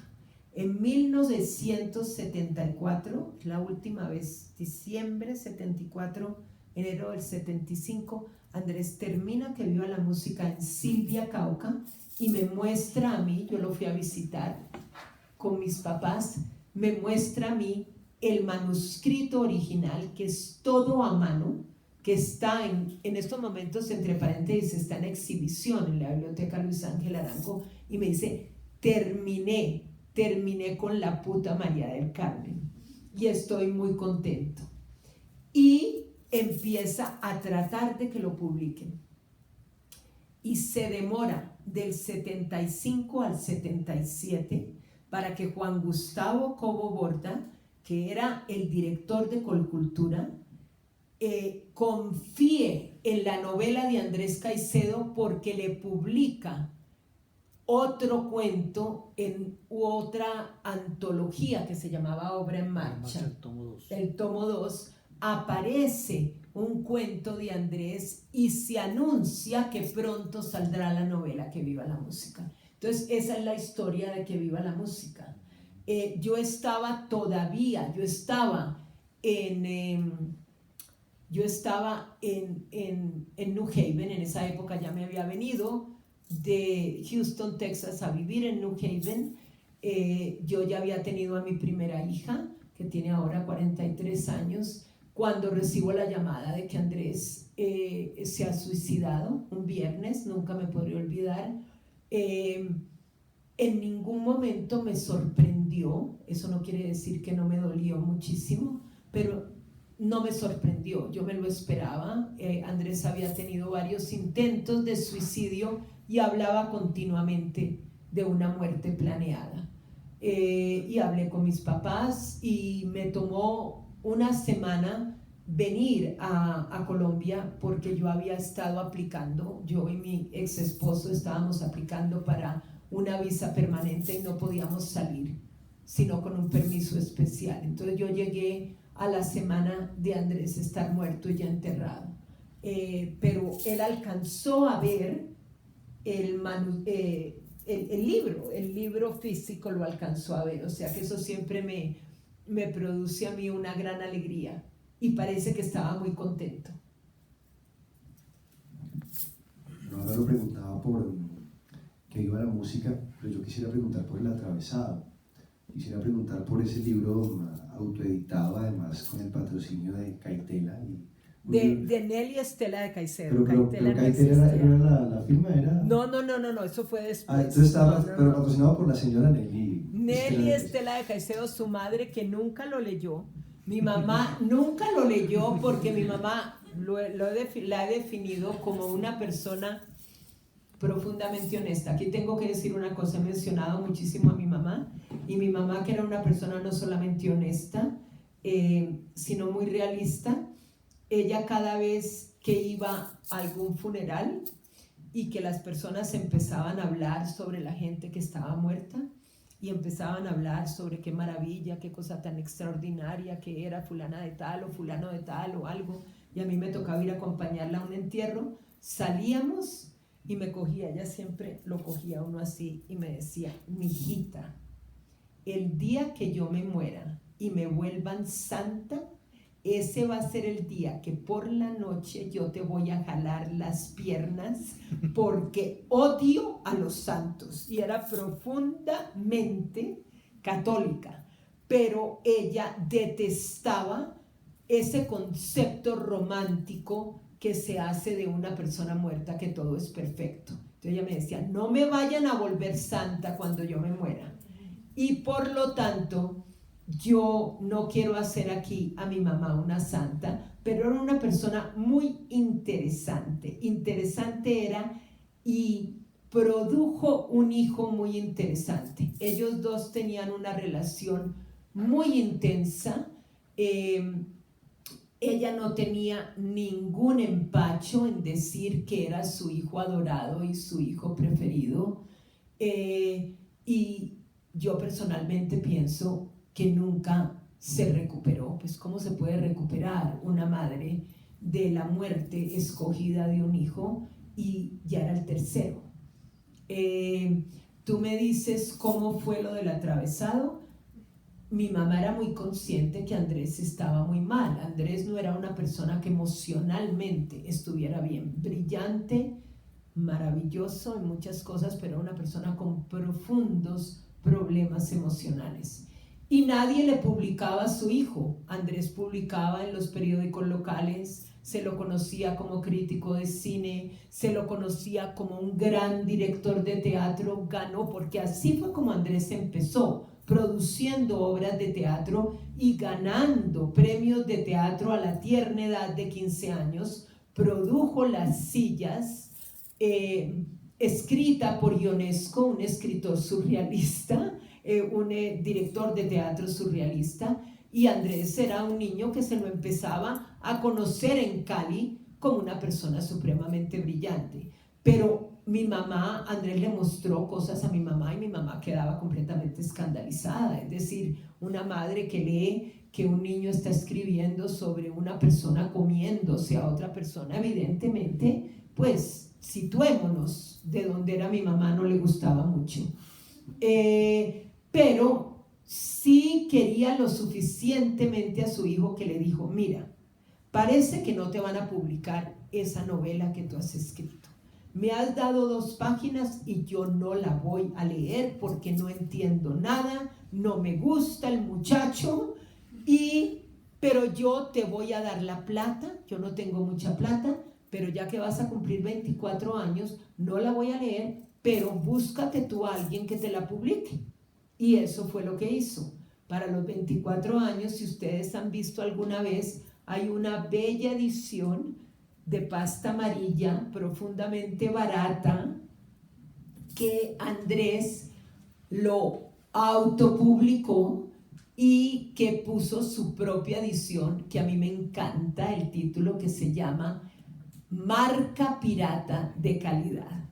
[SPEAKER 2] En 1974, la última vez, diciembre 74, enero del 75, Andrés termina Que viva la música en Silvia, Cauca, y me muestra a mí, yo lo fui a visitar con mis papás, me muestra a mí el manuscrito original, que es todo a mano, que está en estos momentos, entre paréntesis, está en exhibición en la Biblioteca Luis Ángel Arango, y me dice: terminé con la puta María del Carmen y estoy muy contento. Y empieza a tratar de que lo publiquen. Y se demora del 75 al 77 para que Juan Gustavo Cobo Borda, que era el director de Colcultura, confíe en la novela de Andrés Caicedo, porque le publica otro cuento en otra antología que se llamaba Obra en Marcha.
[SPEAKER 3] El tomo 2.
[SPEAKER 2] El tomo 2, aparece un cuento de Andrés y se anuncia que pronto saldrá la novela Que viva la música. Entonces esa es la historia de Que viva la música. Yo estaba en New Haven. En esa época ya me había venido de Houston, Texas, a vivir en New Haven. Yo ya había tenido a mi primera hija, que tiene ahora 43 años, cuando recibo la llamada de que Andrés se ha suicidado un viernes. Nunca me podré olvidar. En ningún momento me sorprendió, eso no quiere decir que no me dolió muchísimo, pero no me sorprendió, yo me lo esperaba. Andrés había tenido varios intentos de suicidio y hablaba continuamente de una muerte planeada. Y hablé con mis papás y me tomó una semana venir a Colombia, porque yo había estado aplicando, yo y mi ex esposo estábamos aplicando para una visa permanente y no podíamos salir sino con un permiso especial. Entonces yo llegué a la semana de Andrés estar muerto y ya enterrado, pero él alcanzó a ver el libro físico, lo alcanzó a ver, o sea que eso siempre me produce a mí una gran alegría, y parece que estaba muy contento.
[SPEAKER 4] No, ahora lo preguntaba por Que viva la música, pero yo quisiera preguntar por El atravesado. Quisiera preguntar por ese libro autoeditado, además con el patrocinio de Caitela.
[SPEAKER 2] De Nelly Estela de Caicedo.
[SPEAKER 4] Pero Caitela era la firma, era...
[SPEAKER 2] No, eso fue después.
[SPEAKER 4] Entonces estaba
[SPEAKER 2] No.
[SPEAKER 4] patrocinado por la señora Nelly.
[SPEAKER 2] Nelly Estela de Caicedo, su madre, que nunca lo leyó. Mi mamá nunca lo leyó, porque mi mamá la ha definido como una persona profundamente honesta. Aquí tengo que decir una cosa: he mencionado muchísimo a mi mamá, y mi mamá, que era una persona no solamente honesta, sino muy realista. Ella, cada vez que iba a algún funeral y que las personas empezaban a hablar sobre la gente que estaba muerta, y empezaban a hablar sobre qué maravilla, qué cosa tan extraordinaria que era fulana de tal o fulano de tal o algo, y a mí me tocaba ir a acompañarla a un entierro, salíamos y me cogía, ella siempre lo cogía uno así y me decía: mijita, el día que yo me muera, y me vuelvan santa, ese va a ser el día que por la noche yo te voy a jalar las piernas porque odio a los santos. Y era profundamente católica, pero ella detestaba ese concepto romántico que se hace de una persona muerta, que todo es perfecto. Entonces ella me decía, no me vayan a volver santa cuando yo me muera. Y por lo tanto, yo no quiero hacer aquí a mi mamá una santa, pero era una persona muy interesante. Interesante era y produjo un hijo muy interesante. Ellos dos tenían una relación muy intensa. Ella no tenía ningún empacho en decir que era su hijo adorado y su hijo preferido. Y yo personalmente pienso que nunca se recuperó. Pues ¿cómo se puede recuperar una madre de la muerte escogida de un hijo? Y ya era el tercero. Tú me dices cómo fue lo del atravesado. Mi mamá era muy consciente que Andrés estaba muy mal. Andrés no era una persona que emocionalmente estuviera bien. Brillante, maravilloso en muchas cosas, pero una persona con profundos problemas emocionales. Y nadie le publicaba a su hijo. Andrés publicaba en los periódicos locales, se lo conocía como crítico de cine, se lo conocía como un gran director de teatro, ganó, porque así fue como Andrés empezó, produciendo obras de teatro y ganando premios de teatro a la tierna edad de 15 años, produjo Las Sillas, escrita por Ionesco, un escritor surrealista, un director de teatro surrealista, y Andrés era un niño que se lo empezaba a conocer en Cali como una persona supremamente brillante. Pero mi mamá, Andrés le mostró cosas a mi mamá y mi mamá quedaba completamente escandalizada. Es decir, una madre que lee que un niño está escribiendo sobre una persona comiéndose a otra persona, evidentemente, pues situémonos, de donde era mi mamá no le gustaba mucho. Pero sí quería lo suficientemente a su hijo que le dijo, mira, parece que no te van a publicar esa novela que tú has escrito. Me has dado 2 páginas y yo no la voy a leer porque no entiendo nada, no me gusta el muchacho, pero yo te voy a dar la plata, yo no tengo mucha plata, pero ya que vas a cumplir 24 años, no la voy a leer, pero búscate tú a alguien que te la publique. Y eso fue lo que hizo. Para los 24 años, si ustedes han visto alguna vez, hay una bella edición de pasta amarilla, profundamente barata, que Andrés lo autopublicó y que puso su propia edición, que a mí me encanta el título, que se llama Marca Pirata de Calidad.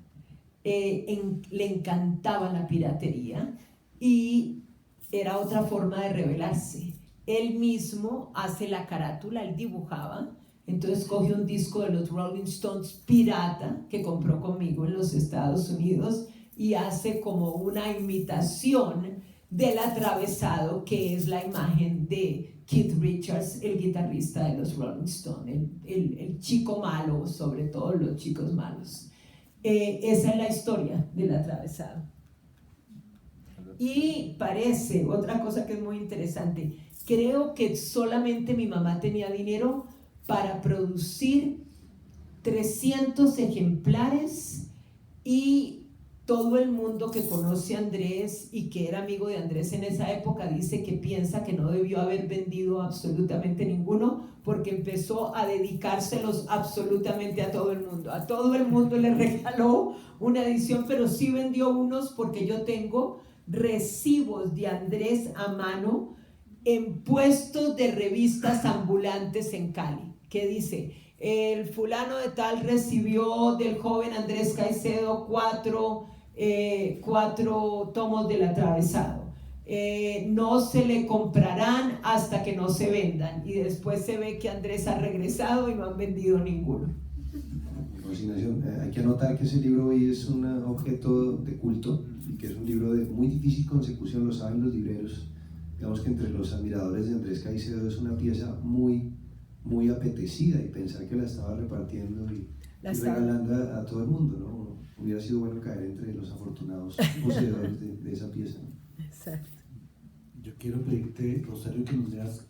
[SPEAKER 2] Le encantaba la piratería y era otra forma de revelarse. Él mismo hace la carátula, él dibujaba, entonces coge un disco de los Rolling Stones pirata que compró conmigo en los Estados Unidos y hace como una imitación del atravesado, que es la imagen de Keith Richards, el guitarrista de los Rolling Stones, el chico malo, sobre todo los chicos malos. Esa es la historia del atravesado. Y parece, otra cosa que es muy interesante, creo que solamente mi mamá tenía dinero para producir 300 ejemplares, y todo el mundo que conoce a Andrés y que era amigo de Andrés en esa época dice que piensa que no debió haber vendido absolutamente ninguno, porque empezó a dedicárselos absolutamente a todo el mundo. A todo el mundo le regaló una edición, pero sí vendió unos, porque yo tengo recibos de Andrés a mano en puestos de revistas ambulantes en Cali, que dice: el fulano de tal recibió del joven Andrés Caicedo 4 tomos del atravesado, no se le comprarán hasta que no se vendan, y después se ve que Andrés ha regresado y no han vendido ninguno.
[SPEAKER 4] Hay que anotar que ese libro hoy es un objeto de culto y que es un libro de muy difícil consecución, lo saben los libreros. digamos que entre los admiradores de Andrés Caicedo es una pieza muy, muy apetecida, y pensar que la estaba repartiendo y regalando a todo el mundo, ¿no? Hubiera sido bueno caer entre los afortunados poseedores de esa pieza, ¿no?
[SPEAKER 2] Exacto.
[SPEAKER 1] Yo quiero pedirte, Rosario, que nos leas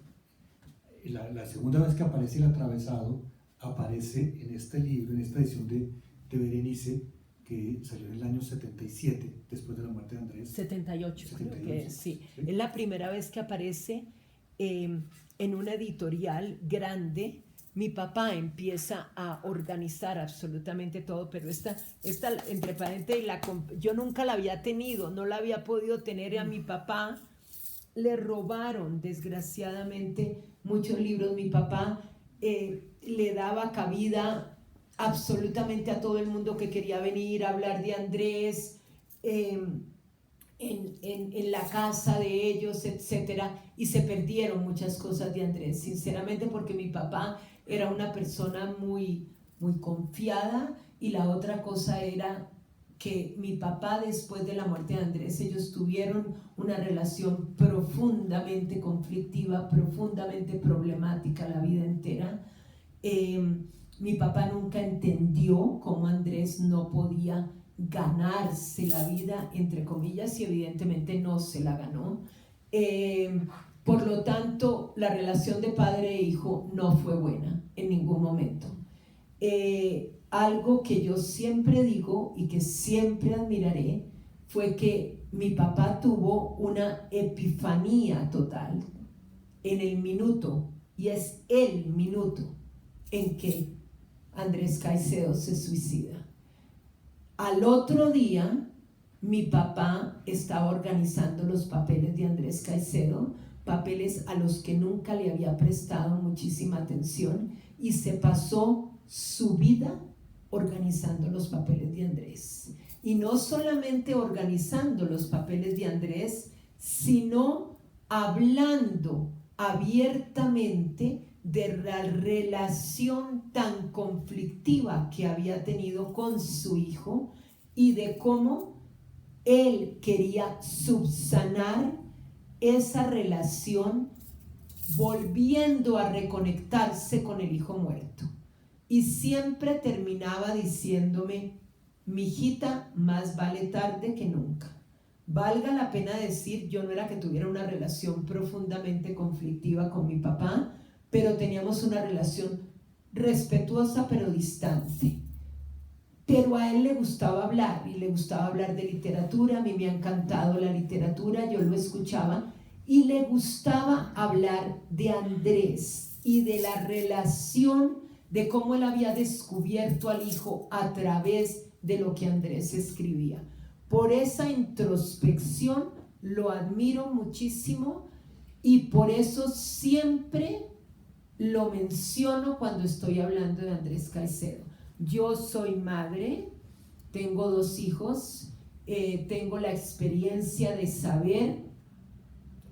[SPEAKER 1] la segunda vez que aparece el atravesado. Aparece en este libro, en esta edición de Berenice, que salió en el año 77, después de la muerte de Andrés.
[SPEAKER 2] 78, creo
[SPEAKER 1] 78,
[SPEAKER 2] que sí.
[SPEAKER 1] ¿sí?
[SPEAKER 2] Es la primera vez que aparece en una editorial grande. Mi papá empieza a organizar absolutamente todo, pero esta entre paréntesis, yo nunca la había tenido, no la había podido tener, y a mi papá le robaron desgraciadamente muchos libros. Mi papá le daba cabida absolutamente a todo el mundo que quería venir a hablar de Andrés, en la casa de ellos, etcétera, y se perdieron muchas cosas de Andrés, sinceramente, porque mi papá era una persona muy, muy confiada, y la otra cosa era que mi papá, después de la muerte de Andrés, ellos tuvieron una relación profundamente conflictiva, profundamente problemática la vida entera. Mi papá nunca entendió cómo Andrés no podía ganarse la vida, entre comillas, y evidentemente no se la ganó. Por lo tanto, la relación de padre e hijo no fue buena en ningún momento. Algo que yo siempre digo y que siempre admiraré fue que mi papá tuvo una epifanía total en el minuto, y es el minuto en que Andrés Caicedo se suicida. Al otro día, mi papá estaba organizando los papeles de Andrés Caicedo, papeles a los que nunca le había prestado muchísima atención, y se pasó su vida organizando los papeles de Andrés. Y no solamente organizando los papeles de Andrés, sino hablando abiertamente de la relación tan conflictiva que había tenido con su hijo, y de cómo él quería subsanar esa relación volviendo a reconectarse con el hijo muerto. Y siempre terminaba diciéndome: mi hijita, más vale tarde que nunca. Valga la pena decir, yo no era que tuviera una relación profundamente conflictiva con mi papá, pero teníamos una relación respetuosa pero distante. Pero a él le gustaba hablar, y le gustaba hablar de literatura. A mí me ha encantado la literatura, yo lo escuchaba, y le gustaba hablar de Andrés y de la relación, de cómo él había descubierto al hijo a través de lo que Andrés escribía. Por esa introspección lo admiro muchísimo, y por eso siempre lo menciono cuando estoy hablando de Andrés Caicedo. Yo soy madre, tengo 2 hijos, tengo la experiencia de saber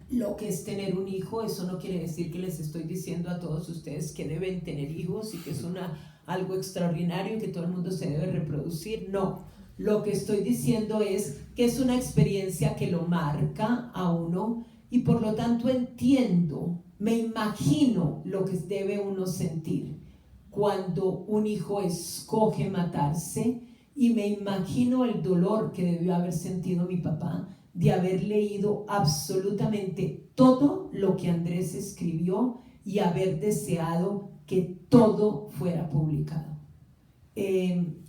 [SPEAKER 2] lo que es tener un hijo. Eso no quiere decir que les estoy diciendo a todos ustedes que deben tener hijos y que es algo extraordinario y que todo el mundo se debe reproducir. No, lo que estoy diciendo es que es una experiencia que lo marca a uno, y por lo tanto entiendo, me imagino lo que debe uno sentir cuando un hijo escoge matarse, y me imagino el dolor que debió haber sentido mi papá de haber leído absolutamente todo lo que Andrés escribió y haber deseado que todo fuera publicado.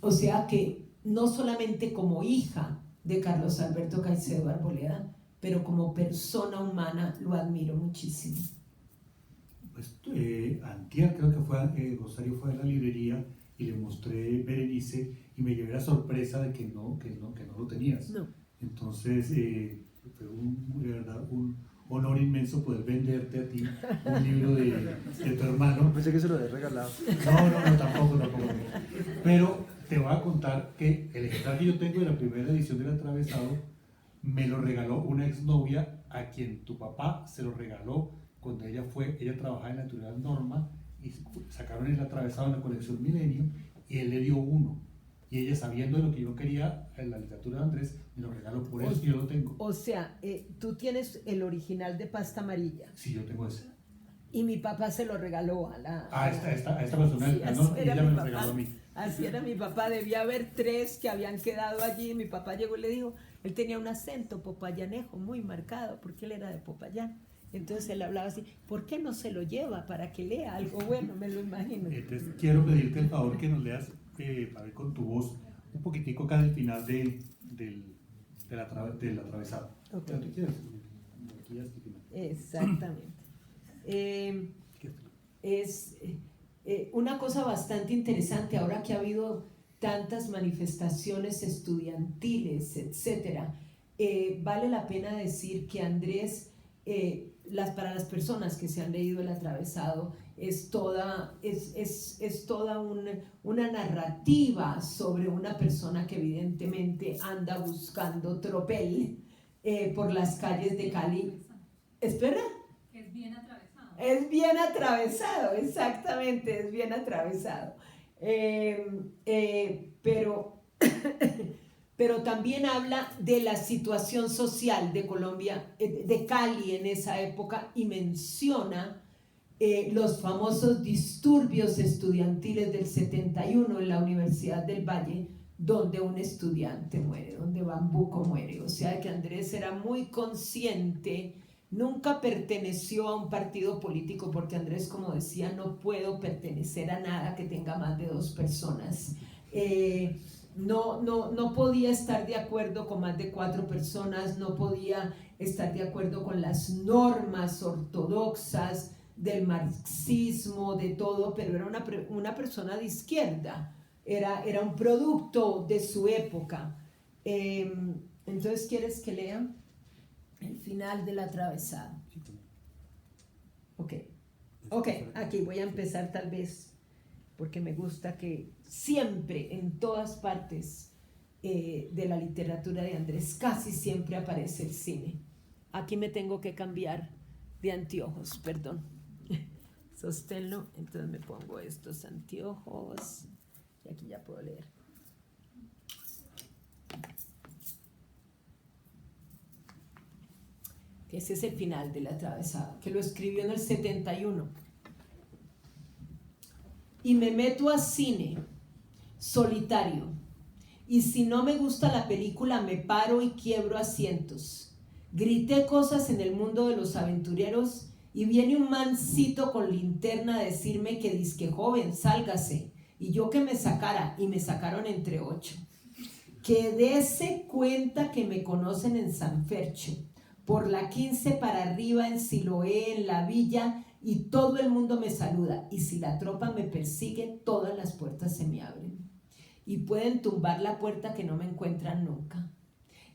[SPEAKER 2] O sea que no solamente como hija de Carlos Alberto Caicedo Arboleda, pero como persona humana lo admiro muchísimo.
[SPEAKER 1] Pues antier creo que fue, Rosario fue a la librería y le mostré Berenice, y me llevé la sorpresa de que no lo tenías.
[SPEAKER 2] No.
[SPEAKER 1] Entonces fue de verdad un honor inmenso poder venderte a ti un libro de tu hermano.
[SPEAKER 3] Pensé que se lo había regalado.
[SPEAKER 1] No, tampoco. Pero te voy a contar que el ejemplar que yo tengo de la primera edición del Atravesado me lo regaló una exnovia a quien tu papá se lo regaló cuando ella trabajaba en la editorial Norma, y sacaron el Atravesado en la colección Milenio, y él le dio uno. Y ella, sabiendo de lo que yo quería en la literatura de Andrés, me lo regaló, por eso yo lo tengo.
[SPEAKER 2] O sea, tú tienes el original de Pasta Amarilla
[SPEAKER 1] Sí, yo tengo ese.
[SPEAKER 2] y mi papá se lo regaló
[SPEAKER 1] A esta persona,
[SPEAKER 2] Sí,
[SPEAKER 1] ¿no?
[SPEAKER 2] así
[SPEAKER 1] Y
[SPEAKER 2] era
[SPEAKER 1] ella
[SPEAKER 2] mi
[SPEAKER 1] me lo
[SPEAKER 2] papá.
[SPEAKER 1] regaló a mí.
[SPEAKER 2] Así era mi papá, debía haber 3 que habían quedado allí. Mi papá llegó y le dijo, él tenía un acento popayanejo muy marcado porque él era de Popayán. Entonces él hablaba así, ¿por qué no se lo lleva para que lea algo bueno? Me lo imagino.
[SPEAKER 1] Entonces quiero pedirte el favor que nos leas, para ver con tu voz, un poquitico acá del final del atravesado.
[SPEAKER 2] Ok.
[SPEAKER 1] ¿Qué quieres? Aquí hasta el final.
[SPEAKER 2] Exactamente. Es una cosa bastante interesante ahora que ha habido tantas manifestaciones estudiantiles, etcétera. Vale la pena decir que Andrés, para las personas que se han leído El Atravesado, es toda una narrativa sobre una persona que evidentemente anda buscando tropel por las calles de Cali. ¿Espera?
[SPEAKER 6] Es bien atravesado.
[SPEAKER 2] Es bien atravesado, exactamente, es bien atravesado. Pero también habla de la situación social de Colombia, de Cali en esa época, y menciona los famosos disturbios estudiantiles del 71 en la Universidad del Valle, donde un estudiante muere, donde Bambuco muere. O sea que Andrés era muy consciente. Nunca perteneció a un partido político porque Andrés, como decía, no puedo pertenecer a nada que tenga más de 2 personas. No podía estar de acuerdo con más de 4 personas, no podía estar de acuerdo con las normas ortodoxas del marxismo, de todo, pero era una persona de izquierda, era un producto de su época. Entonces, ¿quieres que lea el final del atravesado? Ok, aquí voy a empezar tal vez, porque me gusta que siempre, en todas partes de la literatura de Andrés, casi siempre aparece el cine. Aquí me tengo que cambiar de anteojos, perdón. Sosténlo, entonces me pongo estos anteojos y aquí ya puedo leer. Ese es el final del atravesado, que lo escribió en el 71. Y me meto a cine, solitario, y si no me gusta la película me paro y quiebro asientos. Grité cosas en el mundo de los aventureros y viene un mancito con linterna a decirme que dizque joven, sálgase, y yo que me sacara, y me sacaron entre 8. Que dése cuenta que me conocen en San Fercho, por la 15 para arriba, en Siloé, en la villa, y todo el mundo me saluda, y si la tropa me persigue, todas las puertas se me abren, y pueden tumbar la puerta que no me encuentran nunca.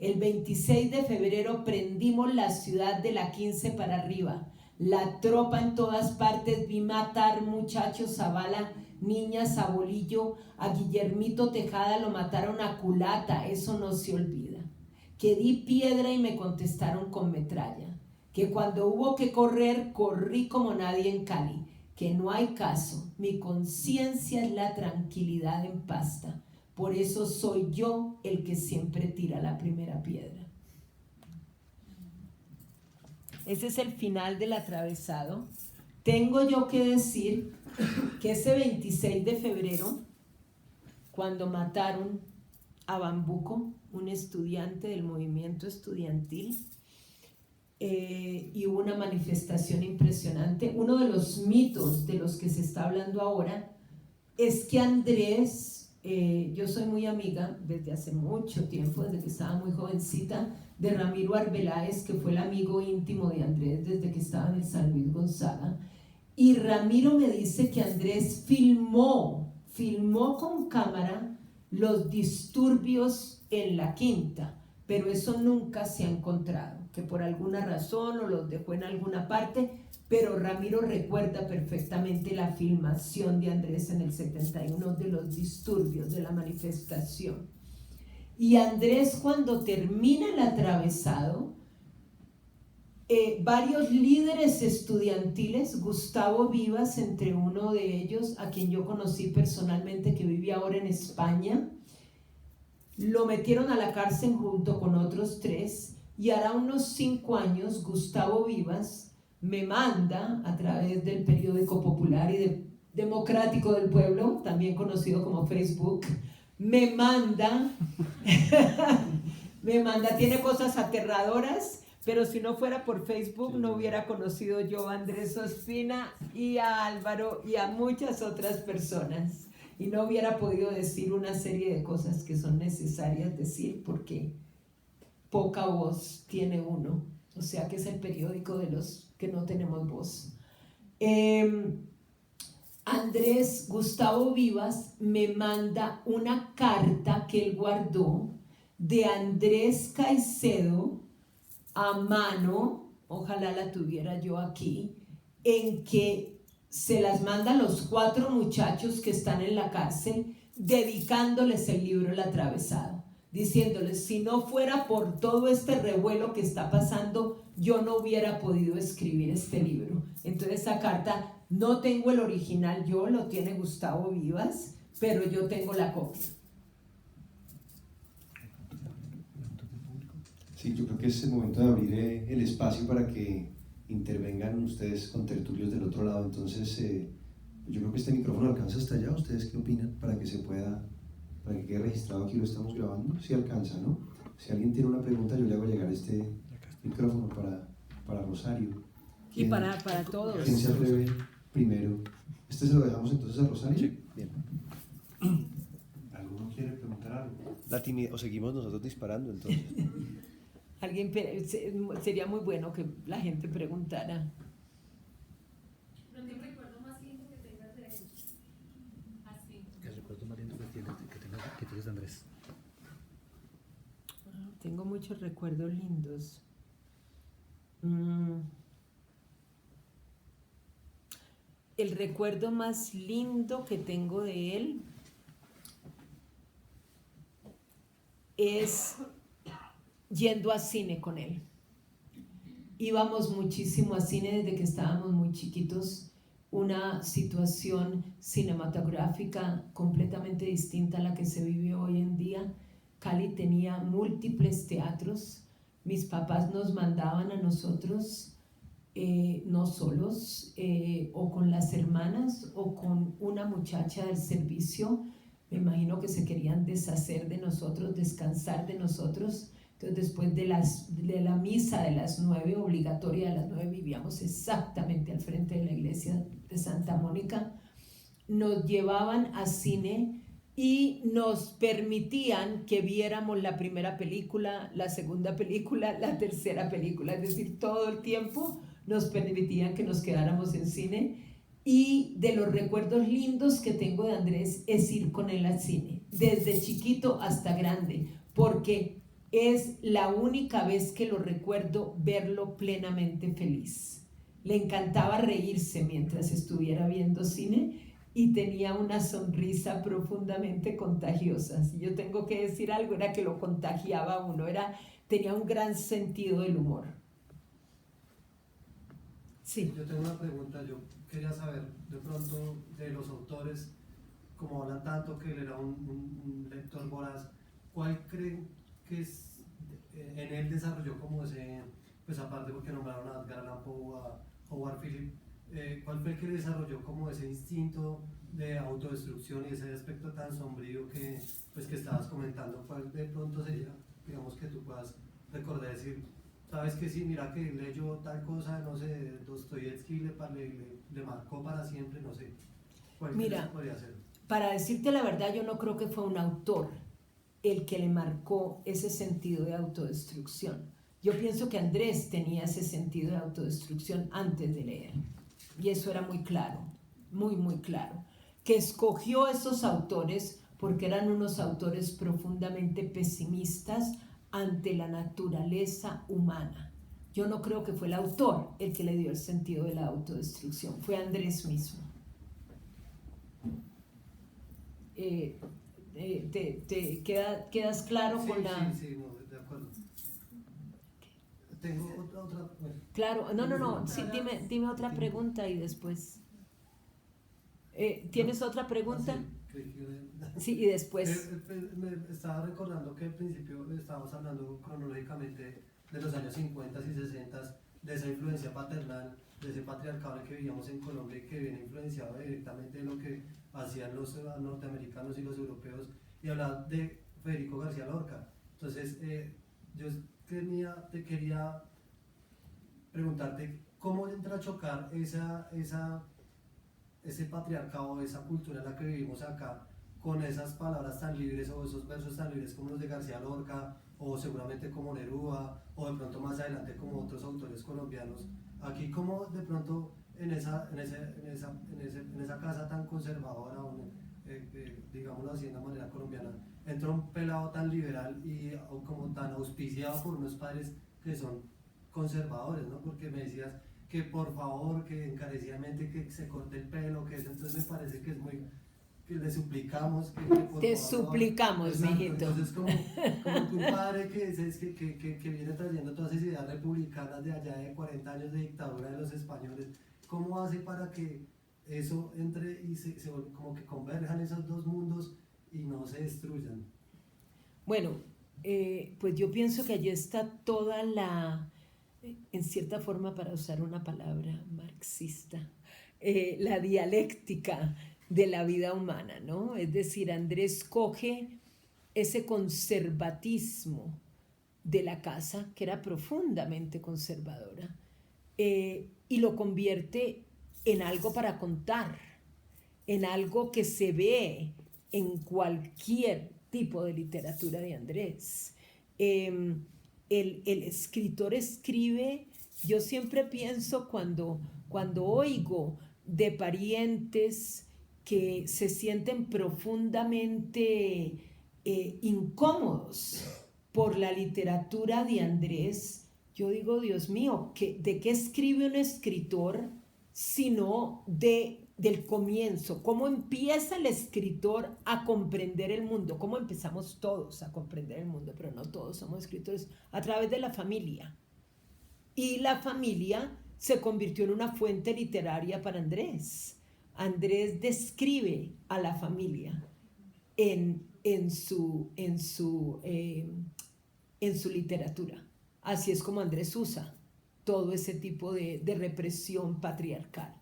[SPEAKER 2] El 26 de febrero prendimos la ciudad de la 15 para arriba, la tropa en todas partes, vi matar muchachos a bala, niñas a bolillo, a Guillermito Tejada lo mataron a culata, eso no se olvida. Que di piedra y me contestaron con metralla, que cuando hubo que correr, corrí como nadie en Cali, que no hay caso, mi conciencia es la tranquilidad en pasta, por eso soy yo el que siempre tira la primera piedra. Ese es el final del atravesado. Tengo yo que decir que ese 26 de febrero, cuando mataron a Bambuco, un estudiante del movimiento estudiantil, y hubo una manifestación impresionante. Uno de los mitos de los que se está hablando ahora es que Andrés, yo soy muy amiga desde hace mucho tiempo, desde que estaba muy jovencita, de Ramiro Arbeláez, que fue el amigo íntimo de Andrés desde que estaba en el San Luis Gonzaga, y Ramiro me dice que Andrés filmó con cámara los disturbios en la Quinta, pero eso nunca se ha encontrado, que por alguna razón o los dejó en alguna parte, pero Ramiro recuerda perfectamente la filmación de Andrés en el 71 de los disturbios, de la manifestación. Y Andrés, cuando termina el atravesado, varios líderes estudiantiles, Gustavo Vivas entre uno de ellos, a quien yo conocí personalmente, que vive ahora en España, lo metieron a la cárcel junto con otros 3 y hará unos 5 años Gustavo Vivas me manda a través del periódico popular y democrático del pueblo, también conocido como Facebook, me manda, tiene cosas aterradoras, pero si no fuera por Facebook no hubiera conocido yo a Andrés Ospina y a Álvaro y a muchas otras personas y no hubiera podido decir una serie de cosas que son necesarias decir porque poca voz tiene uno, o sea que es el periódico de los que no tenemos voz. Andrés Gustavo Vivas me manda una carta que él guardó de Andrés Caicedo a mano, ojalá la tuviera yo aquí, en que se las manda a los 4 muchachos que están en la cárcel, dedicándoles el libro El Atravesado, diciéndoles, si no fuera por todo este revuelo que está pasando, yo no hubiera podido escribir este libro. Entonces esa carta, no tengo el original yo, lo tiene Gustavo Vivas, pero yo tengo la copia.
[SPEAKER 4] Sí, yo creo que es el momento de abrir el espacio para que intervengan ustedes con tertulios del otro lado. Entonces, yo creo que este micrófono alcanza hasta allá. ¿Ustedes qué opinan? Para que se pueda, para que quede registrado aquí, lo estamos grabando. Sí alcanza, ¿no? Si alguien tiene una pregunta, yo le hago llegar este micrófono para Rosario.
[SPEAKER 2] Y para todos.
[SPEAKER 4] ¿Quién se atreve primero? ¿Este se lo dejamos entonces a Rosario?
[SPEAKER 3] Sí, bien.
[SPEAKER 1] ¿Alguno quiere preguntar algo?
[SPEAKER 4] La timidez, o seguimos nosotros disparando entonces.
[SPEAKER 2] Sería muy bueno que la gente preguntara.
[SPEAKER 6] ¿No te recuerdo más lindo que tengas de él? Así.
[SPEAKER 3] El recuerdo más lindo que tienes de Andrés.
[SPEAKER 2] Tengo muchos recuerdos lindos. El recuerdo más lindo que tengo de él es yendo a cine con él. Íbamos muchísimo a cine desde que estábamos muy chiquitos, una situación cinematográfica completamente distinta a la que se vive hoy en día. Cali tenía múltiples teatros, mis papás nos mandaban a nosotros, no solos, o con las hermanas o con una muchacha del servicio, me imagino que se querían deshacer de nosotros, descansar de nosotros. Entonces después de la misa de las 9, obligatoria de las 9, vivíamos exactamente al frente de la iglesia de Santa Mónica, nos llevaban a cine y nos permitían que viéramos la primera película, la segunda película, la tercera película, es decir, todo el tiempo nos permitían que nos quedáramos en cine. Y de los recuerdos lindos que tengo de Andrés es ir con él al cine, desde chiquito hasta grande, porque es la única vez que lo recuerdo verlo plenamente feliz. Le encantaba reírse mientras estuviera viendo cine y tenía una sonrisa profundamente contagiosa. Si yo tengo que decir algo, era que lo contagiaba a uno, tenía un gran sentido del humor. Sí.
[SPEAKER 7] Yo tengo una pregunta, yo quería saber de pronto de los autores, como hablan tanto que él era un lector voraz, ¿cuál creen que es, en él desarrolló como ese, pues aparte porque nombraron a Edgar Allan Poe, a Howard Phillips, cuál fue el que desarrolló como ese instinto de autodestrucción y ese aspecto tan sombrío que, pues, que estabas comentando? ¿Cuál de pronto sería, digamos, que tú puedas recordar, decir, sabes que sí, mira que leyó tal cosa, no sé, Dostoyevsky le marcó para siempre, no sé? ¿Cuál
[SPEAKER 2] Mira,
[SPEAKER 7] podría ser?
[SPEAKER 2] Para decirte la verdad, yo no creo que fue un autor el que le marcó ese sentido de autodestrucción. Yo pienso que Andrés tenía ese sentido de autodestrucción antes de leer. Y eso era muy claro, muy, muy claro. Que escogió esos autores porque eran unos autores profundamente pesimistas ante la naturaleza humana. Yo no creo que fue el autor el que le dio el sentido de la autodestrucción, fue Andrés mismo. ¿Te quedas claro
[SPEAKER 7] Sí,
[SPEAKER 2] con la...?
[SPEAKER 7] sí, no, de acuerdo. Tengo otra bueno.
[SPEAKER 2] Claro, no, sí, dime otra pregunta y después... ¿Tienes otra pregunta?
[SPEAKER 7] Sí, creí que
[SPEAKER 2] Sí, y después...
[SPEAKER 7] Me estaba recordando que al principio estábamos hablando cronológicamente de los años 50 y 60, de esa influencia paternal, de ese patriarcado que vivíamos en Colombia y que viene influenciado directamente de lo que hacían los norteamericanos y los europeos, y hablaba de Federico García Lorca. Entonces, yo te quería preguntarte cómo entra a chocar ese patriarcado, esa cultura en la que vivimos acá, con esas palabras tan libres o esos versos tan libres como los de García Lorca, o seguramente como Neruda, o de pronto más adelante como otros autores colombianos. Aquí como de pronto en esa casa tan conservadora, digámoslo así de una manera colombiana, entra un pelado tan liberal y como tan auspiciado por unos padres que son conservadores, ¿no? Porque me decías que por favor, que encarecidamente que se corte el pelo, que eso, entonces me parece que es muy... que le suplicamos que por
[SPEAKER 2] Te
[SPEAKER 7] favor,
[SPEAKER 2] suplicamos,
[SPEAKER 7] exacto,
[SPEAKER 2] mijito.
[SPEAKER 7] entonces como tu padre que viene trayendo todas esas ideas republicanas de allá de 40 años de dictadura de los españoles, ¿cómo hace para que eso entre y como que converjan esos dos mundos y no se destruyan?
[SPEAKER 2] Bueno, pues yo pienso que allí está toda la, en cierta forma, para usar una palabra marxista, la dialéctica de la vida humana, ¿no? Es decir, Andrés coge ese conservatismo de la casa, que era profundamente conservadora, y lo convierte en algo para contar, en algo que se ve en cualquier tipo de literatura de Andrés. El escritor escribe, yo siempre pienso cuando oigo de parientes que se sienten profundamente incómodos por la literatura de Andrés, yo digo, Dios mío, ¿de qué escribe un escritor sino del comienzo? ¿Cómo empieza el escritor a comprender el mundo? ¿Cómo empezamos todos a comprender el mundo? Pero no todos somos escritores, a través de la familia. Y la familia se convirtió en una fuente literaria para Andrés. Andrés describe a la familia en su literatura. Así es como Andrés usa todo ese tipo de represión patriarcal.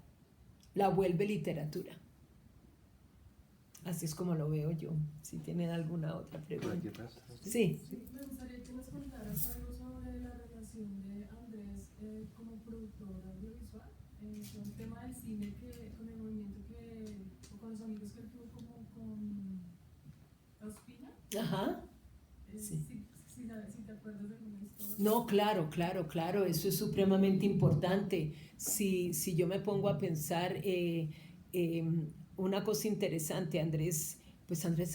[SPEAKER 2] La vuelve literatura. Así es como lo veo yo. Si tienen alguna otra pregunta. Sí.
[SPEAKER 6] Me gustaría que nos contaras algo sobre la relación de Andrés como productor audiovisual, con el tema del cine, con el movimiento o con los amigos que él tuvo como con Ospina.
[SPEAKER 2] Ajá. Sí.
[SPEAKER 6] Si te acuerdas de alguna historia.
[SPEAKER 2] No, claro, eso es supremamente importante. Si yo me pongo a pensar, una cosa interesante, Andrés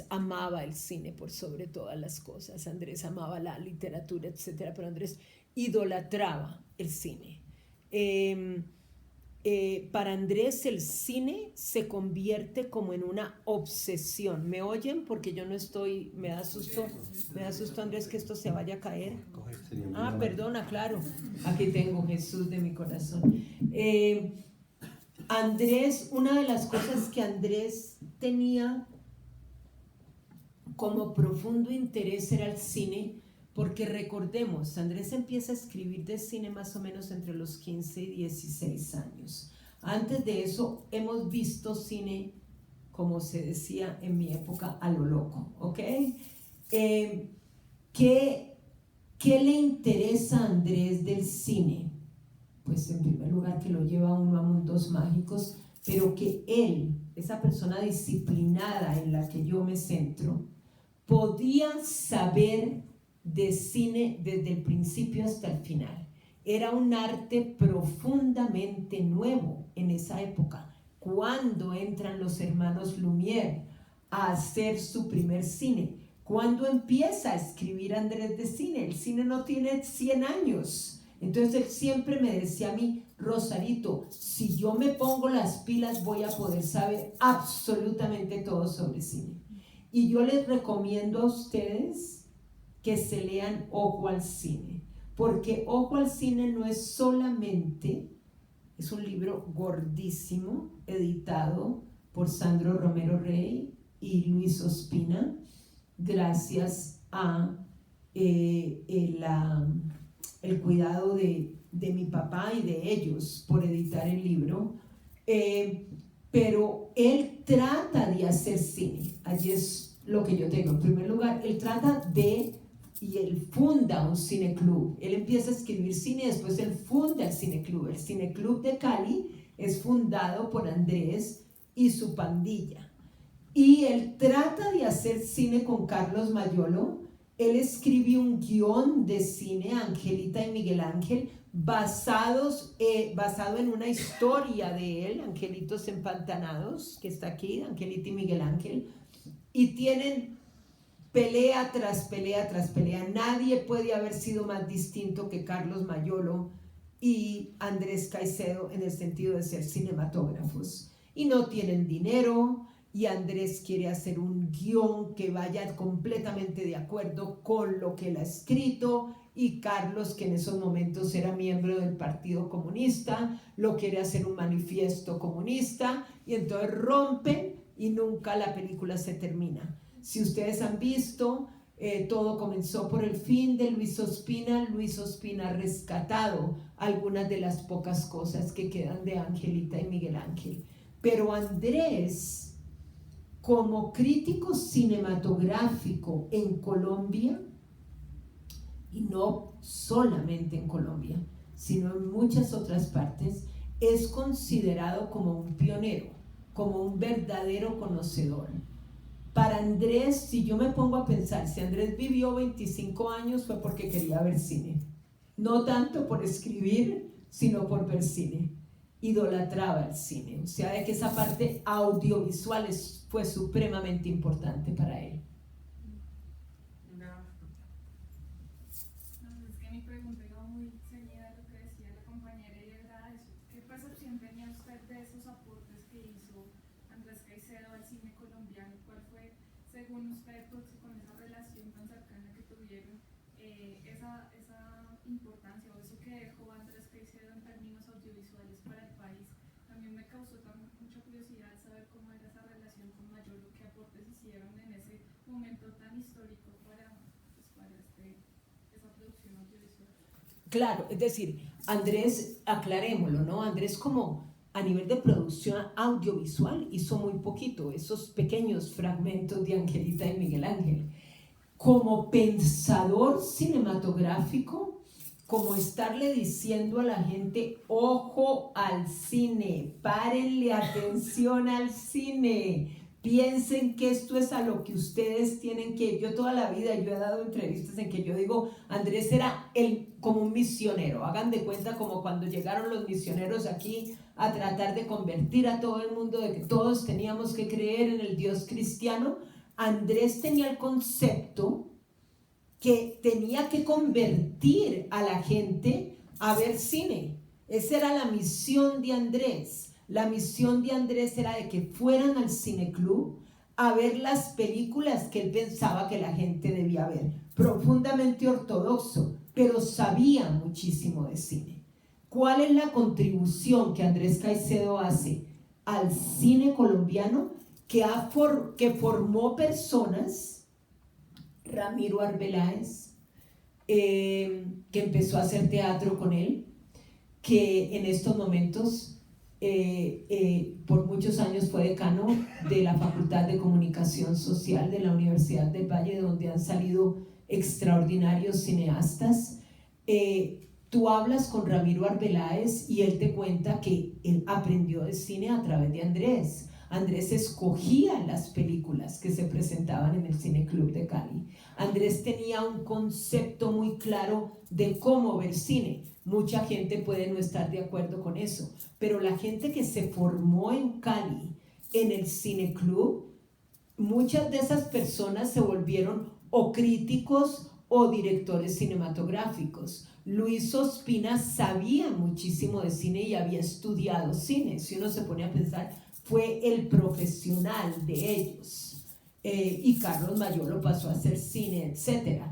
[SPEAKER 2] amaba el cine por sobre todas las cosas, Andrés amaba la literatura, etcétera, pero Andrés idolatraba el cine. Para Andrés el cine se convierte como en una obsesión. ¿Me oyen? Porque yo no estoy, me da susto Andrés que esto se vaya a caer. Ah, perdona, claro. Aquí tengo Jesús de mi corazón. Andrés, una de las cosas que Andrés tenía como profundo interés era el cine, porque recordemos, Andrés empieza a escribir de cine más o menos entre los 15 y 16 años. Antes de eso hemos visto cine, como se decía en mi época, a lo loco, ¿ok? ¿Qué le interesa a Andrés del cine? Pues en primer lugar que lo lleva uno a mundos mágicos, pero que él, esa persona disciplinada en la que yo me centro, podía saber de cine desde el principio hasta el final. Era un arte profundamente nuevo en esa época, cuando entran los hermanos Lumière a hacer su primer cine. Cuando empieza a escribir Andrés de cine, el cine no tiene 100 años. Entonces él siempre me decía a mí, Rosarito, si yo me pongo las pilas voy a poder saber absolutamente todo sobre cine. Y yo les recomiendo a ustedes que se lean Ojo al Cine, porque Ojo al Cine no es solamente, es un libro gordísimo, editado por Sandro Romero Rey, y Luis Ospina, gracias a el cuidado de mi papá y de ellos por editar el libro. Pero él trata de hacer cine. Allí es lo que yo tengo. En primer lugar, él trata de, y él funda un cineclub. Él empieza a escribir cine y después él funda el cineclub. El cineclub de Cali es fundado por Andrés y su pandilla. Y él trata de hacer cine con Carlos Mayolo. Él escribió un guión de cine, Angelita y Miguel Ángel, basado en una historia de él, Angelitos Empantanados, que está aquí, Angelita y Miguel Ángel, y tienen pelea tras pelea tras pelea. Nadie puede haber sido más distinto que Carlos Mayolo y Andrés Caicedo en el sentido de ser cinematógrafos. Y no tienen dinero, y Andrés quiere hacer un guión que vaya completamente de acuerdo con lo que él ha escrito, y Carlos, que en esos momentos era miembro del Partido Comunista, lo quiere hacer un manifiesto comunista, y entonces rompen y nunca la película se termina. Si ustedes han visto, todo comenzó por el fin de Luis Ospina. Luis Ospina ha rescatado algunas de las pocas cosas que quedan de Angelita y Miguel Ángel. Pero Andrés, como crítico cinematográfico en Colombia, y no solamente en Colombia, sino en muchas otras partes, es considerado como un pionero, como un verdadero conocedor. Para Andrés, si yo me pongo a pensar, si Andrés vivió 25 años fue porque quería ver cine. No tanto por escribir, sino por ver cine. Idolatraba el cine, o sea, de que esa parte audiovisual fue supremamente importante para él.
[SPEAKER 6] Es que mi pregunta iba muy ceñida a lo que decía la compañera, y era eso. ¿Qué percepción tenía usted de esos aportes que hizo Andrés Caicedo al cine colombiano? ¿Cuál fue, según usted, pues, con esa relación tan cercana que tuvieron, esa importancia o eso que dejó Andrés Caicedo en términos audiovisuales para el país? También me causó mucha curiosidad saber cómo era esa relación con Mayolo, qué aportes hicieron en ese momento tan histórico para esa producción audiovisual.
[SPEAKER 2] Claro, es decir, Andrés, aclarémoslo, ¿no? Andrés, como a nivel de producción audiovisual, hizo muy poquito, esos pequeños fragmentos de Angelita y Miguel Ángel. Como pensador cinematográfico, como estarle diciendo a la gente, ojo al cine, párenle atención al cine, piensen que esto es a lo que ustedes tienen que... Yo toda la vida, yo he dado entrevistas en que yo digo, Andrés era como un misionero. Hagan de cuenta como cuando llegaron los misioneros aquí a tratar de convertir a todo el mundo, de que todos teníamos que creer en el Dios cristiano. Andrés tenía el concepto que tenía que convertir a la gente a ver cine. Esa era la misión de Andrés. La misión de Andrés era de que fueran al cineclub a ver las películas que él pensaba que la gente debía ver. Profundamente ortodoxo, pero sabía muchísimo de cine. ¿Cuál es la contribución que Andrés Caicedo hace al cine colombiano? Que formó personas, Ramiro Arbeláez, que empezó a hacer teatro con él, que en estos momentos por muchos años fue decano de la Facultad de Comunicación Social de la Universidad del Valle, donde han salido extraordinarios cineastas. Tú hablas con Ramiro Arbeláez y él te cuenta que él aprendió de cine a través de Andrés. Andrés escogía las películas que se presentaban en el Cineclub de Cali. Andrés tenía un concepto muy claro de cómo ver cine. Mucha gente puede no estar de acuerdo con eso, pero la gente que se formó en Cali, en el Cineclub, muchas de esas personas se volvieron o críticos o directores cinematográficos. Luis Ospina sabía muchísimo de cine y había estudiado cine. Si uno se pone a pensar, fue el profesional de ellos. Y Carlos Mayolo pasó a hacer cine, etc.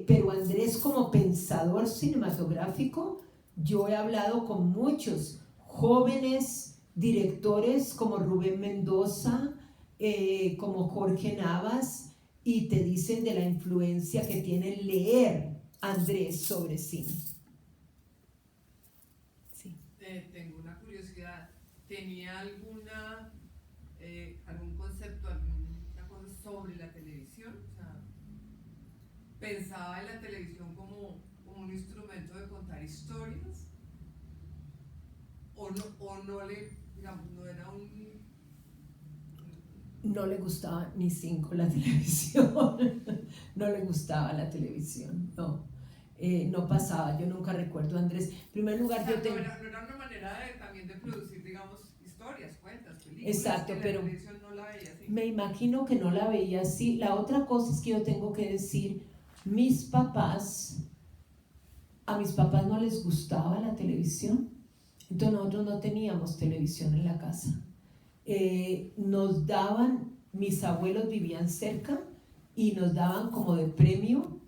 [SPEAKER 2] Pero Andrés, como pensador cinematográfico, yo he hablado con muchos jóvenes directores como Rubén Mendoza, como Jorge Navas, y te dicen de la influencia que tiene leer Andrés sobre cine. Sí.
[SPEAKER 5] Tengo una curiosidad. ¿Tenía algún concepto, alguna cosa sobre la televisión? O sea, ¿pensaba en la televisión como un instrumento de contar historias? ¿O no le, digamos, no era un...
[SPEAKER 2] No le gustaba ni cinco la televisión, no le gustaba la televisión, no. No pasaba, yo nunca recuerdo a Andrés. En primer lugar, yo tengo...
[SPEAKER 5] no era una manera también de producir, digamos, historias, cuentas, películas.
[SPEAKER 2] Exacto,
[SPEAKER 5] que
[SPEAKER 2] pero
[SPEAKER 5] la televisión no la veía así.
[SPEAKER 2] me imagino que no la veía así. La otra cosa es que yo tengo que decir, a mis papás no les gustaba la televisión, entonces nosotros no teníamos televisión en la casa. Nos daban, mis abuelos vivían cerca y nos daban como de premio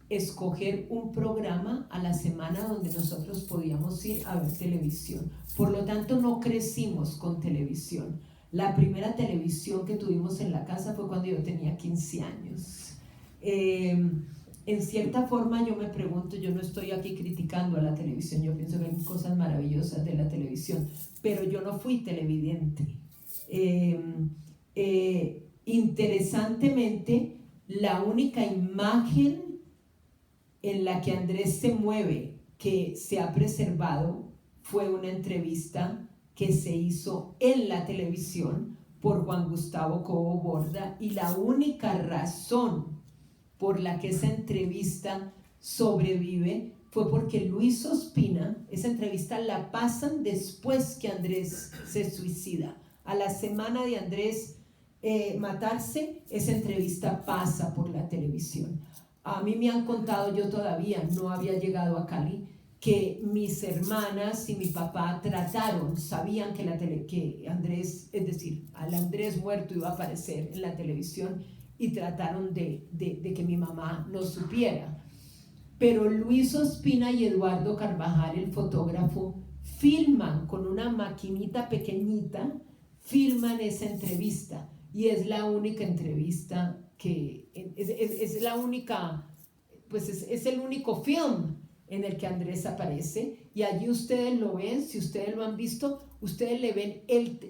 [SPEAKER 2] escoger un programa a la semana donde nosotros podíamos ir a ver televisión. Por lo tanto, no crecimos con televisión. La primera televisión que tuvimos en la casa fue cuando yo tenía 15 años. En cierta forma yo me pregunto, yo no estoy aquí criticando a la televisión, yo pienso que hay cosas maravillosas de la televisión, pero yo no fui televidente. Interesantemente, la única imagen en la que Andrés se mueve que se ha preservado fue una entrevista que se hizo en la televisión por Juan Gustavo Cobo Borda, y la única razón por la que esa entrevista sobrevive fue porque Luis Ospina, esa entrevista la pasan después que Andrés se suicida. A la semana de Andrés matarse, esa entrevista pasa por la televisión. A mí me han contado, yo todavía no había llegado a Cali, que mis hermanas y mi papá sabían que Andrés, es decir, al Andrés muerto iba a aparecer en la televisión, y trataron de que mi mamá no supiera. Pero Luis Ospina y Eduardo Carvajal, el fotógrafo, filman con una maquinita pequeñita, filman esa entrevista, y es la única entrevista que es la única, pues es el único film en el que Andrés aparece, y allí ustedes lo ven. Si ustedes lo han visto, ustedes le ven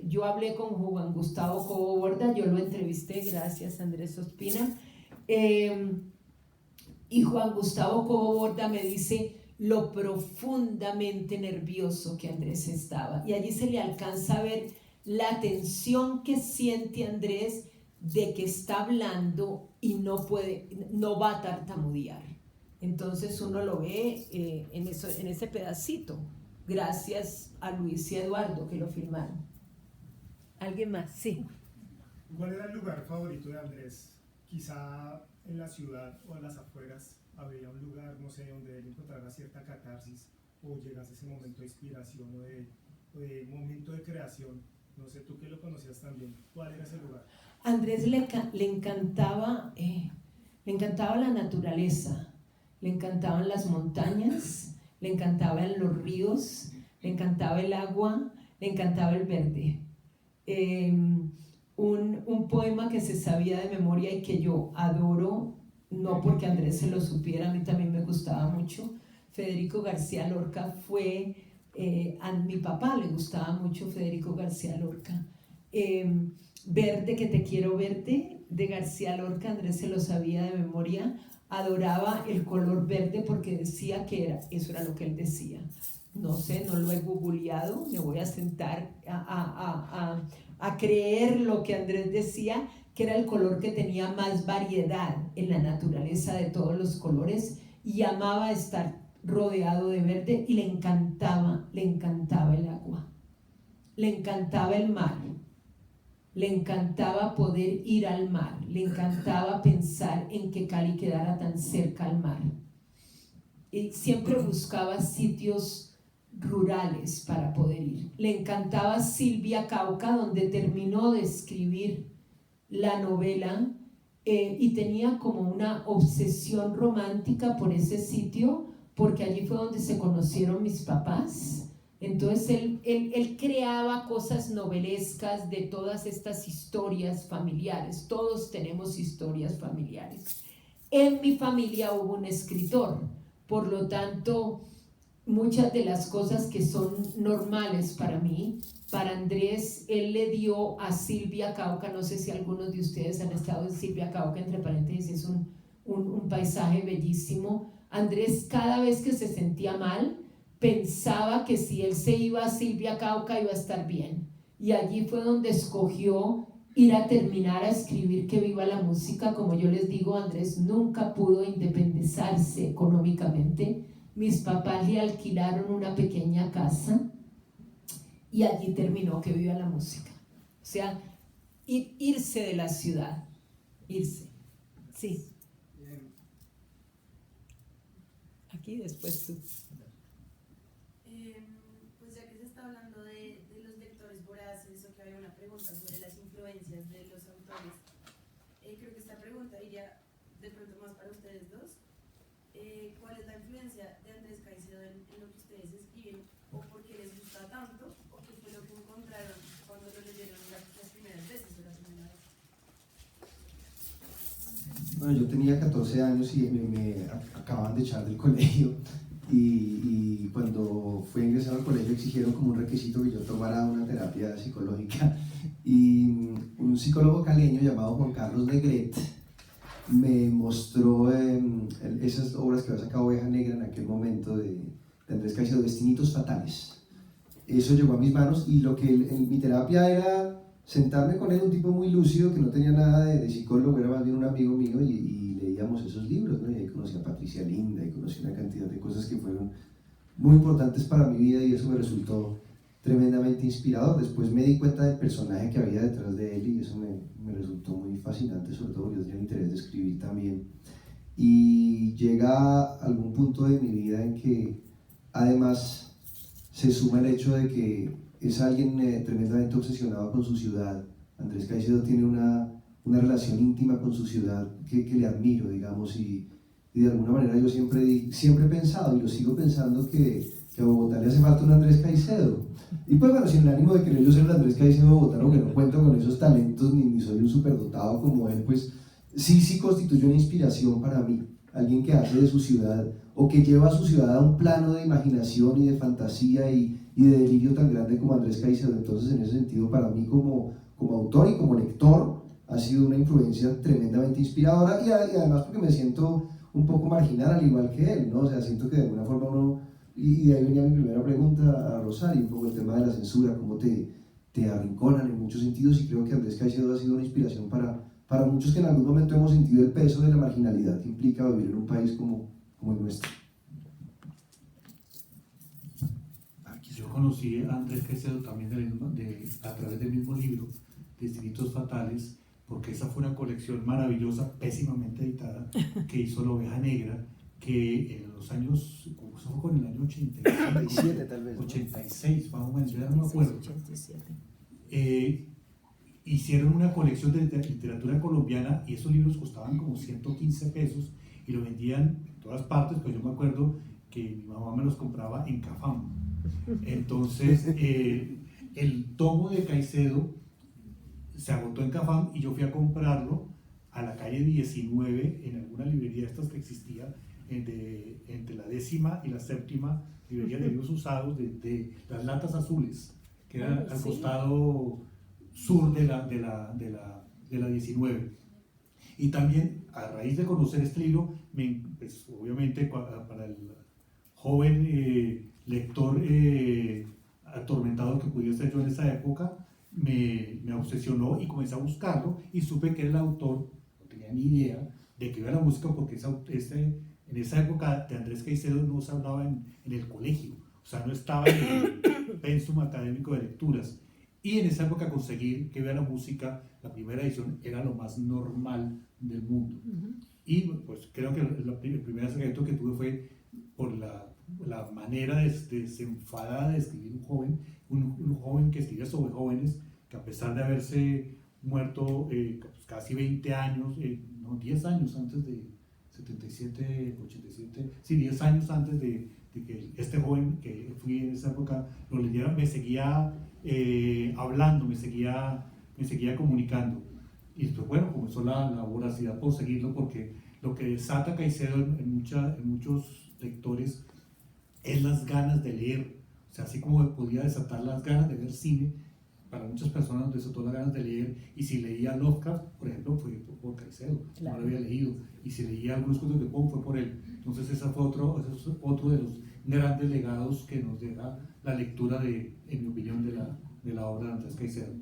[SPEAKER 2] yo hablé con Juan Gustavo Cobo Borda, yo lo entrevisté, gracias Andrés Ospina, y Juan Gustavo Cobo Borda me dice lo profundamente nervioso que Andrés estaba, y allí se le alcanza a ver la tensión que siente Andrés de que está hablando y no va a tartamudear. Entonces uno lo ve en ese pedacito, gracias a Luis y Eduardo que lo filmaron. ¿Alguien más? Sí.
[SPEAKER 8] ¿Cuál era el lugar favorito de Andrés? Quizá en la ciudad o en las afueras había un lugar, no sé, donde él encontrara cierta catarsis o llegase ese momento de inspiración o de momento de creación. No sé, tú que lo conocías también, ¿cuál era ese lugar?
[SPEAKER 2] Andrés le encantaba la naturaleza, le encantaban las montañas, le encantaban los ríos, le encantaba el agua, le encantaba el verde. Un poema que se sabía de memoria y que yo adoro, no porque Andrés se lo supiera, a mí también me gustaba mucho. Federico García Lorca fue, a mi papá le gustaba mucho Federico García Lorca. Verde que te quiero verte, de García Lorca, Andrés se lo sabía de memoria, adoraba el color verde porque decía que eso era lo que él decía. No sé, no lo he googleado, me voy a sentar a creer lo que Andrés decía, que era el color que tenía más variedad en la naturaleza de todos los colores, y amaba estar rodeado de verde, y le encantaba el agua, le encantaba el mar, le encantaba poder ir al mar, le encantaba pensar en que Cali quedara tan cerca al mar, y siempre buscaba sitios rurales para poder ir. Le encantaba Silvia Cauca, donde terminó de escribir la novela, y tenía como una obsesión romántica por ese sitio, porque allí fue donde se conocieron mis papás. Entonces él creaba cosas novelescas de todas estas historias familiares. Todos tenemos historias familiares. En mi familia hubo un escritor, por lo tanto, muchas de las cosas que son normales para mí, para Andrés, él le dio a Silvia Cauca, no sé si algunos de ustedes han estado en Silvia Cauca, entre paréntesis, es un paisaje bellísimo. Andrés, cada vez que se sentía mal, pensaba que si él se iba a Silvia Cauca iba a estar bien, y allí fue donde escogió ir a terminar a escribir Que viva la música. Como yo les digo, Andrés nunca pudo independizarse económicamente. Mis papás le alquilaron una pequeña casa y allí terminó Que viva la música. O sea, irse de la ciudad, irse. Sí. Aquí después tú.
[SPEAKER 9] Pues ya que se está hablando de los lectores voraces, o que había una pregunta sobre las influencias de los autores, creo que esta pregunta iría de pronto más para ustedes dos. ¿Cuál es la influencia de Andrés Caicedo en lo que ustedes escriben? ¿O por qué les gusta tanto? ¿O qué fue lo que encontraron cuando lo leyeron las primeras veces o la primera vez?
[SPEAKER 4] Bueno, yo tenía 14 años y me acababan de echar del colegio, y cuando fui a ingresar al colegio exigieron como un requisito que yo tomara una terapia psicológica, y un psicólogo caleño llamado Juan Carlos Negret me mostró esas obras que había sacado Oveja Negra en aquel momento de Andrés Caicedo, Destinitos Fatales. Eso llegó a mis manos, y lo que mi terapia era sentarme con él, un tipo muy lúcido que no tenía nada de psicólogo, era más bien un amigo mío, y leíamos esos libros, ¿no? Y ahí conocí a Patricia Linda y conocí una cantidad de cosas que fueron muy importantes para mi vida, y eso me resultó tremendamente inspirador. Después me di cuenta del personaje que había detrás de él, y eso me resultó muy fascinante, sobre todo porque yo tenía el interés de escribir también. Y llega algún punto de mi vida en que además se suma el hecho de que es alguien tremendamente obsesionado con su ciudad. Andrés Caicedo tiene una relación íntima con su ciudad que le admiro, digamos, y de alguna manera yo siempre he pensado, y lo sigo pensando, que a Bogotá le hace falta un Andrés Caicedo. Y pues bueno, sin el ánimo de querer yo ser el Andrés Caicedo bogotano, que no cuento con esos talentos, ni soy un superdotado como él, pues sí constituye una inspiración para mí. Alguien que hace de su ciudad, o que lleva a su ciudad a un plano de imaginación y de fantasía y de delirio tan grande como Andrés Caicedo. Entonces, en ese sentido, para mí como autor y como lector, ha sido una influencia tremendamente inspiradora, y además porque me siento un poco marginal al igual que él, ¿no? O sea, siento que de alguna forma uno, y de ahí venía mi primera pregunta a Rosario, un poco el tema de la censura, cómo te arrinconan en muchos sentidos, y creo que Andrés Caicedo ha sido una inspiración para muchos que en algún momento hemos sentido el peso de la marginalidad que implica vivir en un país como el nuestro.
[SPEAKER 1] Yo conocí a Andrés Caicedo también a través del mismo libro, Destinitos Fatales, porque esa fue una colección maravillosa, pésimamente editada, que hizo La Oveja Negra, que en los años, eso fue con el año
[SPEAKER 3] 87 tal vez, ¿no?
[SPEAKER 1] 86, más o menos, ya no me acuerdo.
[SPEAKER 2] 87.
[SPEAKER 1] Hicieron una colección de literatura colombiana, y esos libros costaban como 115 pesos y lo vendían en todas partes. Pues yo me acuerdo que mi mamá me los compraba en Cafam. Entonces el tomo de Caicedo se agotó en Cafam, y yo fui a comprarlo a la calle 19 en alguna librería de estas que existía entre la 10ª y la 7ª librería de libros usados, de las latas azules, que era al costado sur de la 19. Y también, a raíz de conocer este libro, pues, obviamente para el joven lector atormentado que pudiera ser yo en esa época, me obsesionó, y comencé a buscarlo, y supe que era el autor. No tenía ni idea de que iba la música, porque en esa época de Andrés Caicedo no se hablaba en el colegio, o sea, no estaba en el pensum académico de lecturas. Y en esa época conseguir Que vea la música, la primera edición, era lo más normal del mundo. Y pues creo que el primer acercamiento que tuve fue por la manera desenfadada de escribir un joven que escribía sobre jóvenes, que a pesar de haberse muerto casi 20 años, no, 10 años antes de 77, 87, sí, 10 años antes de de que este joven que fui en esa época lo leyera, me seguía hablando, me seguía comunicando. Y después, bueno, comenzó la voracidad por seguirlo, porque lo que desata Caicedo en muchos lectores es las ganas de leer. O sea, así como podía desatar las ganas de ver cine, para muchas personas desató las ganas de leer. Y si leía Lovecraft, por ejemplo, fue por Caicedo,
[SPEAKER 2] Claro.
[SPEAKER 1] no lo había leído. Y si leía algunos cuentos de Poe, fue por él. Entonces ese es otro de los grandes legados que nos deja la lectura en mi opinión, de la obra de Andrés Caicedo.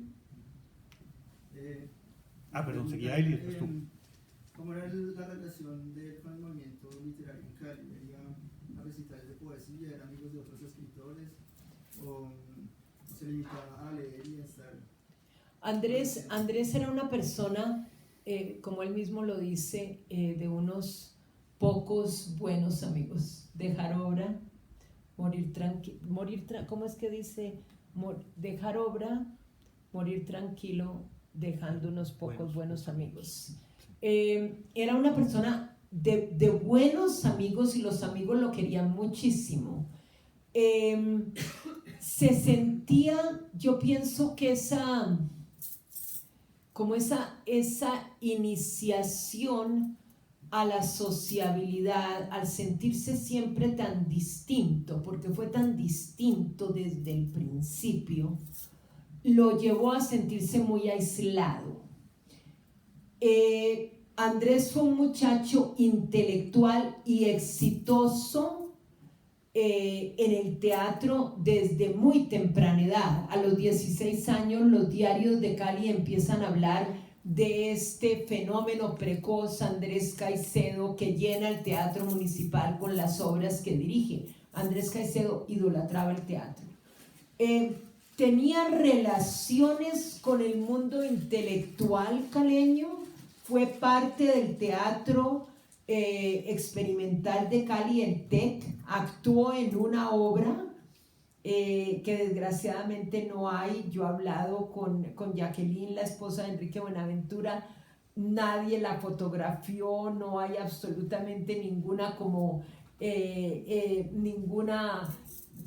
[SPEAKER 1] Perdón, seguía él y después tú.
[SPEAKER 10] ¿Cómo era la relación de él con el movimiento literario en Cali? ¿Iba a recitales de poesía, eran amigos de otros escritores o se limitaba a leer y a estar?
[SPEAKER 2] Andrés era una persona, como él mismo lo dice, de unos pocos buenos amigos. Dejar obra, morir tranquilo, ¿cómo es que dice? Dejar obra, morir tranquilo, dejando unos pocos buenos amigos. Era una persona de buenos amigos y los amigos lo querían muchísimo. Se sentía, yo pienso que esa iniciación a la sociabilidad, al sentirse siempre tan distinto, porque fue tan distinto desde el principio, lo llevó a sentirse muy aislado. Andrés fue un muchacho intelectual y exitoso en el teatro desde muy temprana edad. A los 16 años los diarios de Cali empiezan a hablar de este fenómeno precoz Andrés Caicedo, que llena el teatro municipal con las obras que dirige. Andrés Caicedo idolatraba el teatro. Tenía relaciones con el mundo intelectual caleño, fue parte del teatro experimental de Cali, el TEC, actuó en una obra que desgraciadamente no hay. Yo he hablado con Jacqueline, la esposa de Enrique Buenaventura, nadie la fotografió, no hay absolutamente ninguna ninguna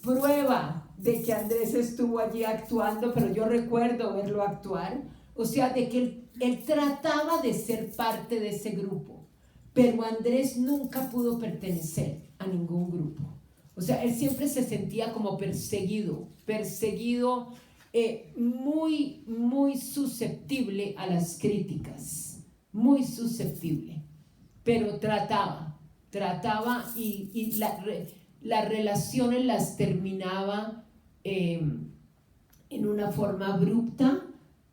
[SPEAKER 2] prueba de que Andrés estuvo allí actuando, pero yo recuerdo verlo actuar. O sea, de que él trataba de ser parte de ese grupo, pero Andrés nunca pudo pertenecer a ningún grupo. O sea, él siempre se sentía como perseguido, muy, muy susceptible a las críticas, muy susceptible, pero trataba y las relaciones las terminaba en una forma abrupta,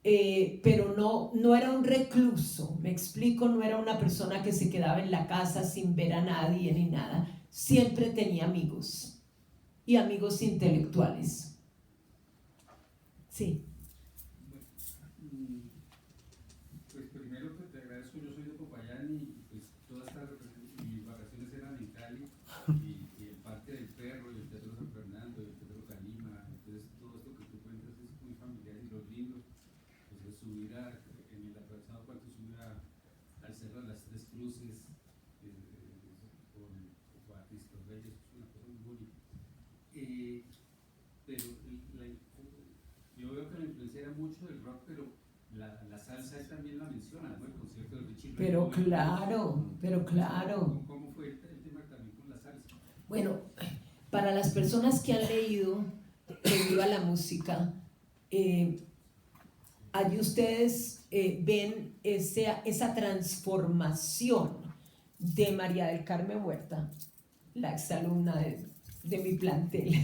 [SPEAKER 2] pero no era un recluso, me explico, no era una persona que se quedaba en la casa sin ver a nadie ni nada. Siempre tenía amigos y amigos intelectuales. Sí.
[SPEAKER 11] Pues primero que te agradezco, yo soy de Popayán y pues todas mis vacaciones eran en Cali y el Parque del Perro y el Teatro San Fernando y el Teatro Calima. Entonces todo esto que tú cuentas es muy familiar y los libros, pues subir en el atravesado Puerto, subir al Cerro de las Tres Cruces con Cristo Reyes, es una cosa muy bonita. Pero yo veo que la influencia era mucho del rock, pero la salsa él también la menciona, ¿no? El concierto de Richie Ray.
[SPEAKER 2] Pero claro.
[SPEAKER 11] ¿Cómo fue el tema también con la salsa?
[SPEAKER 2] Bueno, para las personas que han leído Viva la Música, allí ustedes ven esa transformación de María del Carmen Huerta, la exalumna de mi plantel.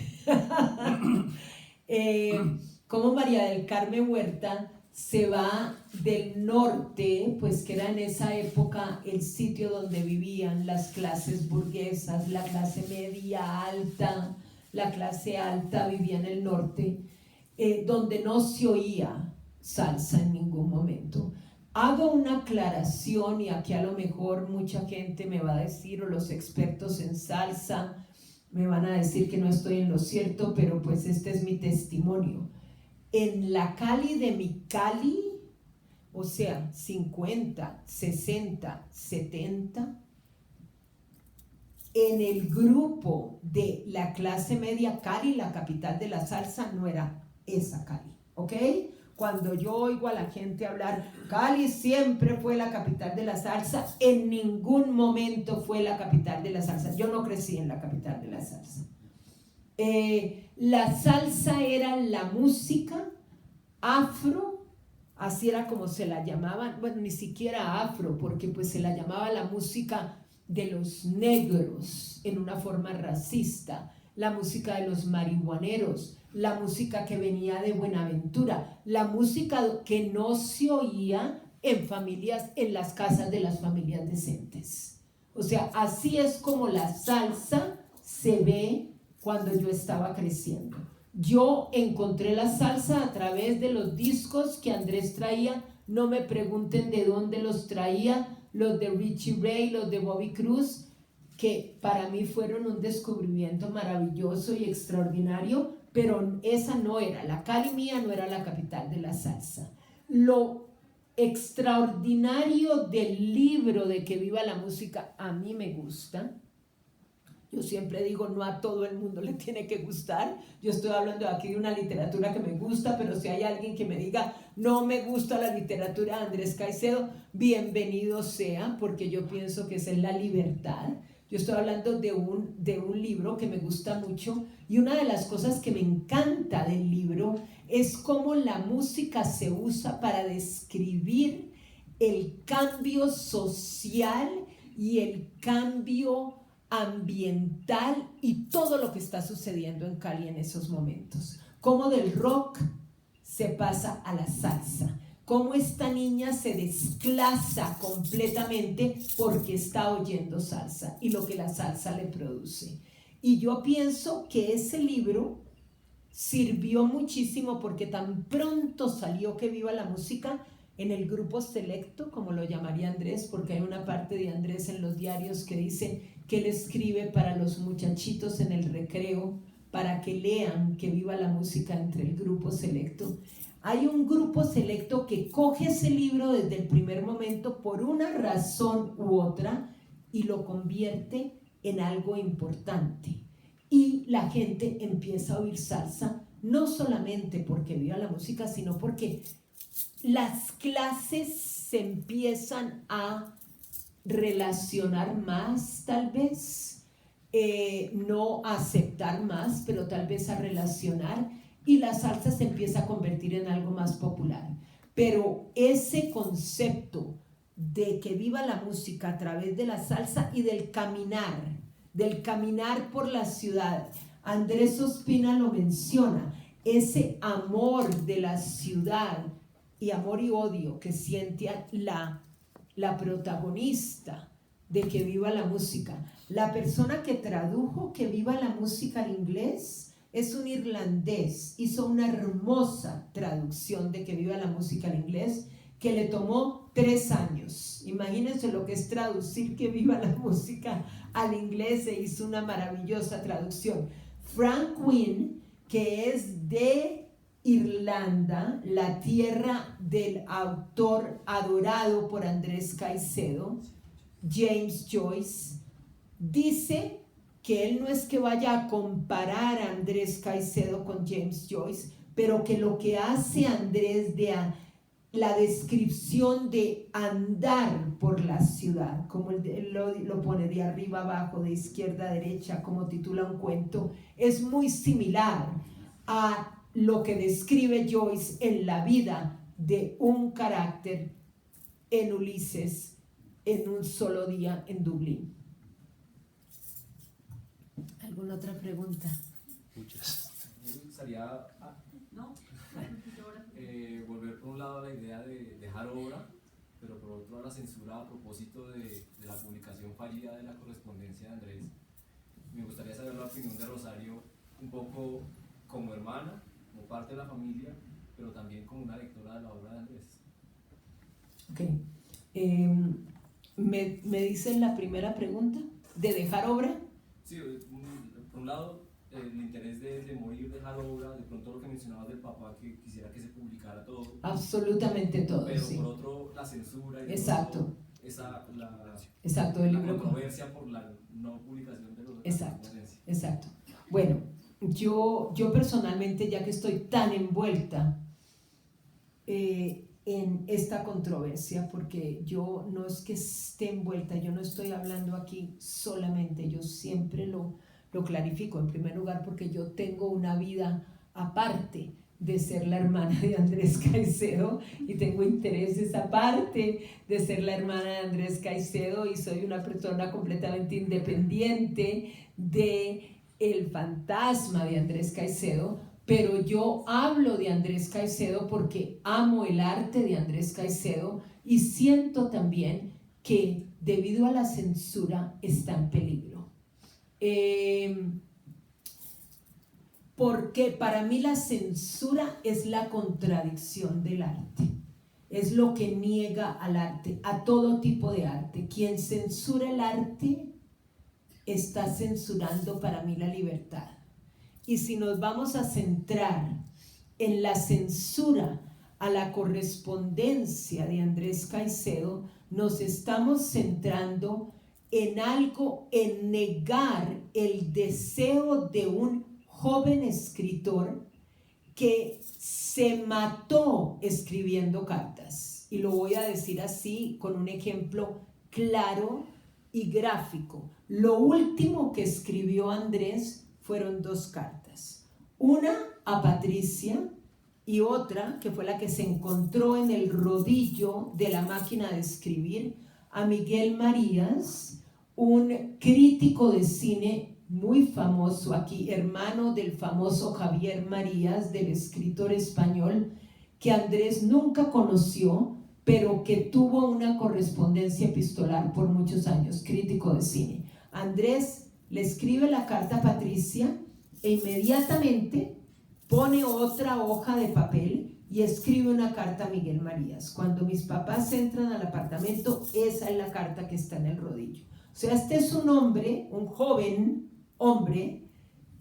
[SPEAKER 2] Como María del Carmen Huerta se va del norte, pues que era en esa época el sitio donde vivían las clases burguesas, la clase media alta, la clase alta vivía en el norte, donde no se oía salsa en ningún momento. Hago una aclaración y aquí a lo mejor mucha gente me va a decir, o los expertos en salsa me van a decir que no estoy en lo cierto, pero pues este es mi testimonio. En la Cali de mi Cali, o sea, 50, 60, 70, en el grupo de la clase media, Cali, la capital de la salsa, no era esa Cali, ¿ok? Cuando yo oigo a la gente hablar, Cali siempre fue la capital de la salsa, en ningún momento fue la capital de la salsa. Yo no crecí en la capital de la salsa. La salsa era la música afro, así era como se la llamaban, bueno, ni siquiera afro, porque pues se la llamaba la música de los negros en una forma racista, la música de los marihuaneros, la música que venía de Buenaventura, la música que no se oía en familias, en las casas de las familias decentes. O sea, así es como la salsa se ve cuando yo estaba creciendo. Yo encontré la salsa a través de los discos que Andrés traía. No me pregunten de dónde los traía, los de Richie Ray, los de Bobby Cruz, que para mí fueron un descubrimiento maravilloso y extraordinario, pero esa no era, la Cali mía no era la capital de la salsa. Lo extraordinario del libro de Que Viva la Música a mí me gusta. Yo siempre digo, no a todo el mundo le tiene que gustar. Yo estoy hablando aquí de una literatura que me gusta, pero si hay alguien que me diga, no me gusta la literatura de Andrés Caicedo, bienvenido sea, porque yo pienso que esa es la libertad. Yo estoy hablando de un libro que me gusta mucho, y una de las cosas que me encanta del libro es cómo la música se usa para describir el cambio social y el cambio ambiental y todo lo que está sucediendo en Cali en esos momentos. Cómo del rock se pasa a la salsa, cómo esta niña se desplaza completamente porque está oyendo salsa y lo que la salsa le produce. Y yo pienso que ese libro sirvió muchísimo porque tan pronto salió Que Viva la Música, en el grupo selecto, como lo llamaría Andrés, porque hay una parte de Andrés en los diarios que dice que él escribe para los muchachitos en el recreo, para que lean Que Viva la Música entre el grupo selecto. Hay un grupo selecto que coge ese libro desde el primer momento por una razón u otra y lo convierte en algo importante. Y la gente empieza a oír salsa, no solamente porque viva la música, sino porque las clases se empiezan a relacionar más, tal vez, no a aceptar más, pero tal vez a relacionar, y la salsa se empieza a convertir en algo más popular. Pero ese concepto de que viva la música a través de la salsa y del caminar por la ciudad, Andrés Ospina lo menciona, ese amor de la ciudad y amor y odio que siente la protagonista de Que Viva la Música. La persona que tradujo Que Viva la Música al inglés es un irlandés, hizo una hermosa traducción de Que Viva la Música al inglés que le tomó 3 años. Imagínense lo que es traducir Que Viva la Música al inglés, e hizo una maravillosa traducción. Frank Wynne, que es de Irlanda, la tierra del autor adorado por Andrés Caicedo, James Joyce, dice que él no es que vaya a comparar a Andrés Caicedo con James Joyce, pero que lo que hace Andrés de la descripción de andar por la ciudad, como él lo pone de arriba abajo, de izquierda a derecha, como titula un cuento, es muy similar a lo que describe Joyce en la vida de un carácter en Ulises en un solo día en Dublín. ¿Alguna otra pregunta?
[SPEAKER 4] Muchas.
[SPEAKER 12] Me gustaría volver por un lado a la idea de dejar obra, pero por otro a la censura a propósito de la publicación fallida de la correspondencia de Andrés. Me gustaría saber la opinión de Rosario, un poco como hermana, como parte de la familia, pero también como una lectora de la obra de Andrés.
[SPEAKER 2] Ok. ¿Me dicen la primera pregunta? ¿De dejar obra?
[SPEAKER 12] Sí, por un lado, el interés de morir, dejar obra, de pronto lo que mencionabas del papá, que quisiera que se publicara todo.
[SPEAKER 2] Absolutamente todo,
[SPEAKER 12] pero
[SPEAKER 2] sí.
[SPEAKER 12] por otro, la censura y
[SPEAKER 2] exacto.
[SPEAKER 12] la
[SPEAKER 2] Exacto, el libro
[SPEAKER 12] controversia por la no publicación
[SPEAKER 2] Exacto, exacto. Bueno, yo personalmente, ya que estoy tan envuelta en esta controversia, porque yo no es que esté envuelta, yo no estoy hablando aquí solamente, yo siempre lo clarifico, en primer lugar porque yo tengo una vida aparte de ser la hermana de Andrés Caicedo y tengo intereses aparte de ser la hermana de Andrés Caicedo y soy una persona completamente independiente de el fantasma de Andrés Caicedo, pero yo hablo de Andrés Caicedo porque amo el arte de Andrés Caicedo y siento también que debido a la censura está en peligro. Porque para mí la censura es la contradicción del arte, es lo que niega al arte, a todo tipo de arte. Quien censura el arte está censurando para mí la libertad. Y si nos vamos a centrar en la censura a la correspondencia de Andrés Caicedo, nos estamos centrando en algo, en negar el deseo de un joven escritor que se mató escribiendo cartas. Y lo voy a decir así con un ejemplo claro y gráfico. Lo último que escribió Andrés fueron 2 cartas. Una a Patricia y otra, que fue la que se encontró en el rodillo de la máquina de escribir, a Miguel Marías, un crítico de cine muy famoso aquí, hermano del famoso Javier Marías, del escritor español, que Andrés nunca conoció, pero que tuvo una correspondencia epistolar por muchos años, crítico de cine. Andrés le escribe la carta a Patricia e inmediatamente pone otra hoja de papel y escribe una carta a Miguel Marías. Cuando mis papás entran al apartamento, esa es la carta que está en el rodillo. O sea, este es un hombre, un joven hombre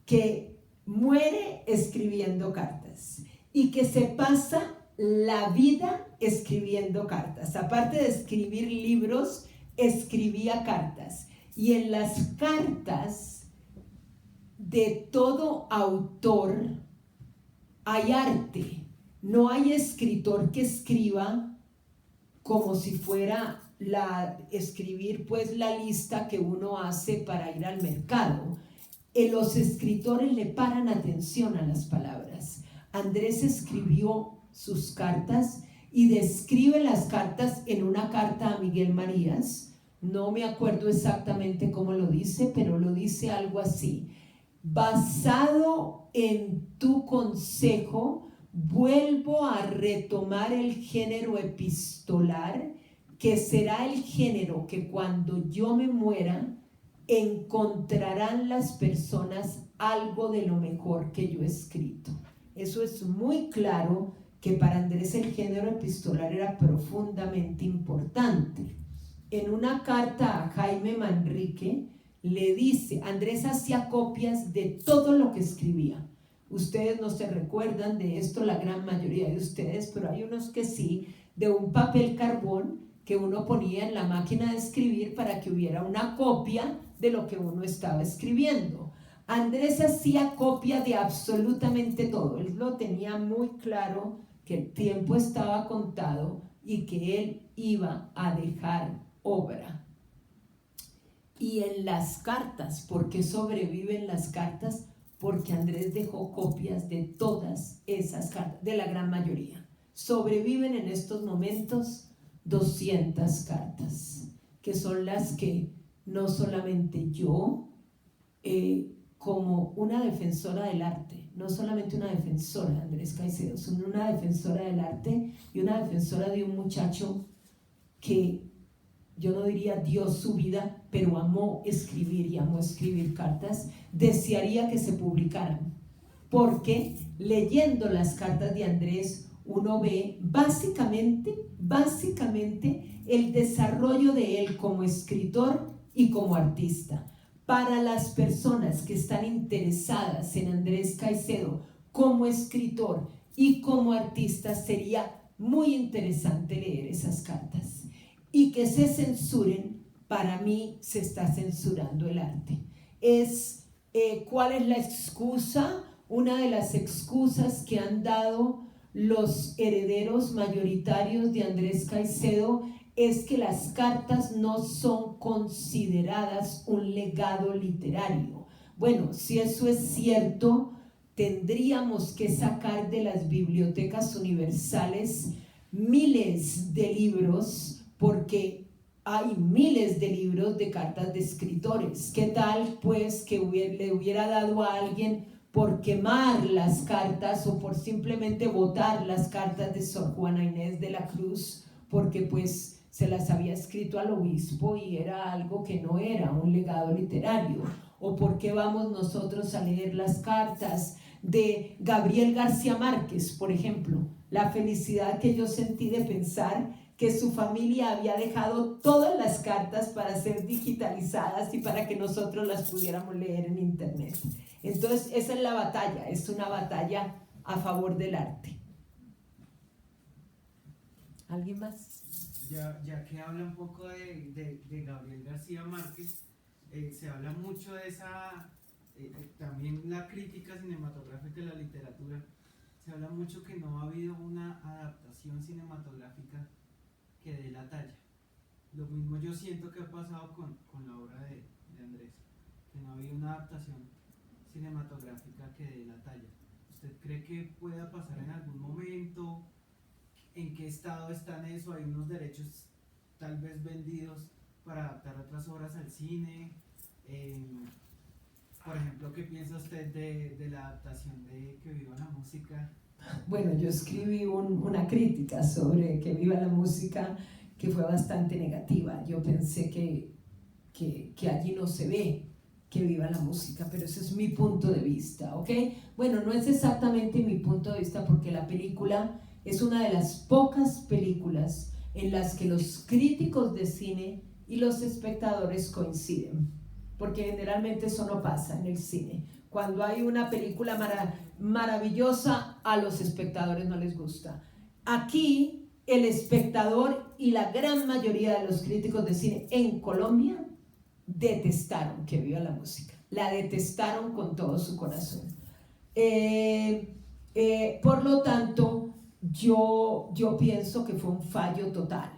[SPEAKER 2] que muere escribiendo cartas y que se pasa la vida escribiendo cartas. Aparte de escribir libros, escribía cartas. Y en las cartas de todo autor hay arte. No hay escritor que escriba como si fuera escribir pues la lista que uno hace para ir al mercado. Los escritores le paran atención a las palabras. Andrés escribió sus cartas y describe las cartas en una carta a Miguel Marías. No me acuerdo exactamente cómo lo dice, pero lo dice algo así: basado en tu consejo, vuelvo a retomar el género epistolar, que será el género que cuando yo me muera encontrarán las personas algo de lo mejor que yo he escrito. Eso es muy claro, que para Andrés el género epistolar era profundamente importante. En una carta a Jaime Manrique le dice, Andrés hacía copias de todo lo que escribía. Ustedes no se recuerdan de esto, la gran mayoría de ustedes, pero hay unos que sí, de un papel carbón que uno ponía en la máquina de escribir para que hubiera una copia de lo que uno estaba escribiendo. Andrés hacía copia de absolutamente todo. Él lo tenía muy claro, que el tiempo estaba contado y que él iba a dejar obra. Y en las cartas, ¿por qué sobreviven las cartas? Porque Andrés dejó copias de todas esas cartas, de la gran mayoría. Sobreviven en estos momentos 200 cartas, que son las que no solamente yo, como una defensora del arte, no solamente una defensora de Andrés Caicedo, sino una defensora del arte y una defensora de un muchacho que yo no diría dio su vida, pero amó escribir y amó escribir cartas, desearía que se publicaran, porque leyendo las cartas de Andrés uno ve básicamente el desarrollo de él como escritor y como artista. Para las personas que están interesadas en Andrés Caicedo como escritor y como artista, sería muy interesante leer esas cartas. Y que se censuren, para mí se está censurando el arte. es ¿cuál es la excusa? Una de las excusas que han dado los herederos mayoritarios de Andrés Caicedo es que las cartas no son consideradas un legado literario. Bueno, si eso es cierto, tendríamos que sacar de las bibliotecas universales miles de libros, porque hay miles de libros de cartas de escritores. ¿Qué tal pues que le hubiera dado a alguien por quemar las cartas o por simplemente botar las cartas de Sor Juana Inés de la Cruz, porque pues se las había escrito al obispo y era algo que no era un legado literario? ¿O por qué vamos nosotros a leer las cartas de Gabriel García Márquez, por ejemplo? La felicidad que yo sentí de pensar que su familia había dejado todas las cartas para ser digitalizadas y para que nosotros las pudiéramos leer en internet. Entonces esa es la batalla, es una batalla a favor del arte. ¿Alguien más?
[SPEAKER 13] Ya que habla un poco de Gabriel García Márquez, se habla mucho de esa, también la crítica cinematográfica de la literatura, se habla mucho que no ha habido una adaptación cinematográfica que dé la talla. Lo mismo yo siento que ha pasado con la obra de Andrés, que no ha habido una adaptación cinematográfica que dé la talla. ¿Usted cree que pueda pasar en algún momento? ¿En qué estado está en eso? ¿Hay unos derechos tal vez vendidos para adaptar otras obras al cine? Por ejemplo, ¿qué piensa usted de la adaptación de Que Viva la Música?
[SPEAKER 2] Bueno, yo escribí una crítica sobre Que Viva la Música que fue bastante negativa. Yo pensé que allí no se ve Que Viva la Música, pero ese es mi punto de vista, ¿ok? Bueno, no es exactamente mi punto de vista, porque la película es una de las pocas películas en las que los críticos de cine y los espectadores coinciden, porque generalmente eso no pasa en el cine. Cuando hay una película maravillosa, a los espectadores no les gusta. Aquí el espectador y la gran mayoría de los críticos de cine en Colombia detestaron Que Viva la Música, la detestaron con todo su corazón. Por lo tanto, yo pienso que fue un fallo total,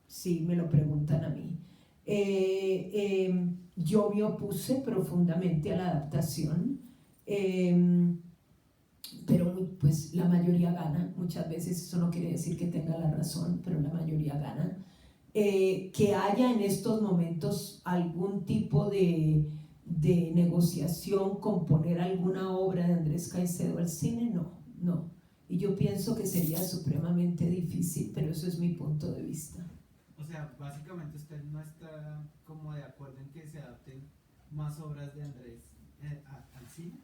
[SPEAKER 2] si me lo preguntan a mí. Yo me opuse profundamente a la adaptación, pero pues la mayoría gana. Muchas veces eso no quiere decir que tenga la razón, pero la mayoría gana. Que haya en estos momentos algún tipo de negociación con poner alguna obra de Andrés Caicedo al cine, no. Y yo pienso que sería supremamente difícil, pero eso es mi punto de vista.
[SPEAKER 13] O sea, básicamente usted no está como de acuerdo en que se adapten más obras de Andrés al cine.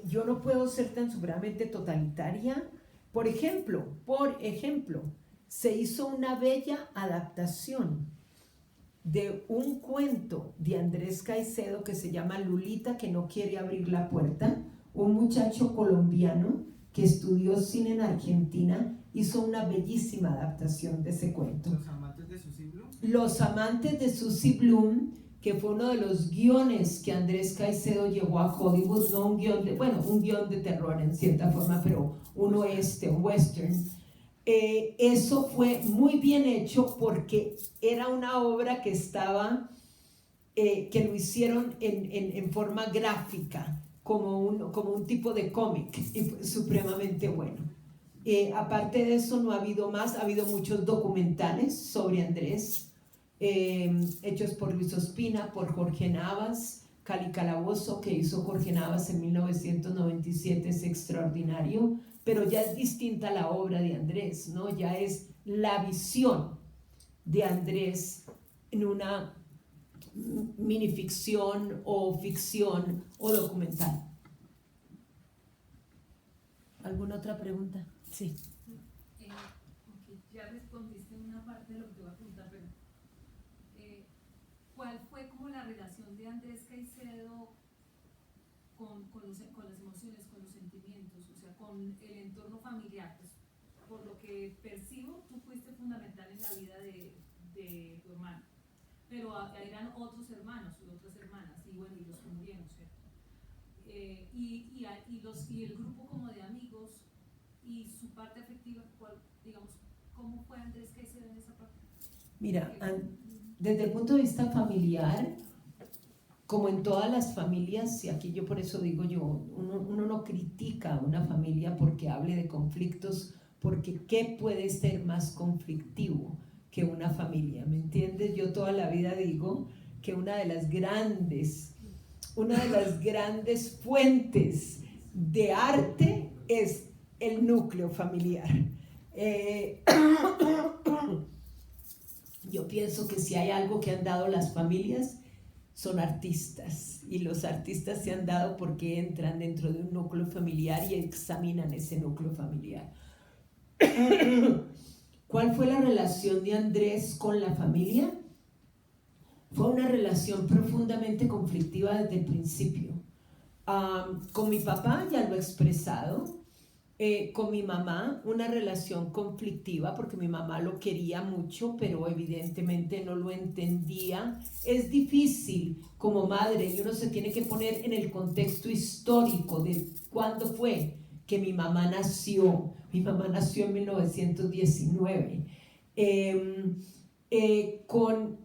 [SPEAKER 2] Yo no puedo ser tan supremamente totalitaria. Por ejemplo, se hizo una bella adaptación de un cuento de Andrés Caicedo que se llama Lulita que no quiere abrir la puerta. Un muchacho colombiano que estudió cine en Argentina hizo una bellísima adaptación de ese cuento.
[SPEAKER 13] ¿Los amantes de Susie Bloom?
[SPEAKER 2] Los amantes de Susie Bloom, que fue uno de los guiones que Andrés Caicedo llevó a Hollywood, no un guión un guión de terror en cierta forma, pero un western. Eso fue muy bien hecho porque era una obra que estaba, que lo hicieron en forma gráfica, como un tipo de cómic, y fue supremamente bueno. Aparte de eso no ha habido más, ha habido muchos documentales sobre Andrés, hechos por Luis Ospina, por Jorge Navas. Cali Calabozo, que hizo Jorge Navas en 1997, es extraordinario, pero ya es distinta la obra de Andrés, ¿no? Ya es la visión de Andrés en una minificción o ficción o documental. ¿Alguna otra pregunta? Sí.
[SPEAKER 14] Okay. Ya respondiste en una parte de lo que te voy a preguntar, pero ¿cuál fue como la relación de Andrés Caicedo con las emociones, con los sentimientos, o sea, con el entorno familiar? Pues, por lo que percibo, tú fuiste fundamental en la vida de tu hermano. pero eran otros hermanos y otras hermanas, y bueno, y los que murieron, ¿cierto? Y el grupo como de amigos y su parte afectiva, digamos, ¿cómo fue Andrés Caicedo en esa parte?
[SPEAKER 2] Mira, desde el punto de vista familiar, como en todas las familias, y aquí yo por eso digo yo, uno no critica a una familia porque hable de conflictos, porque ¿qué puede ser más conflictivo que una familia? ¿Me entiendes? Yo toda la vida digo que una de las grandes fuentes de arte es el núcleo familiar. Yo pienso que si hay algo que han dado las familias, son artistas, y los artistas se han dado porque entran dentro de un núcleo familiar y examinan ese núcleo familiar. ¿Cuál fue la relación de Andrés con la familia? Fue una relación profundamente conflictiva desde el principio. Con mi papá ya lo he expresado. Con mi mamá una relación conflictiva porque mi mamá lo quería mucho, pero evidentemente no lo entendía. Es difícil como madre, y uno se tiene que poner en el contexto histórico de cuándo fue que mi mamá nació. Mi mamá nació en 1919. Con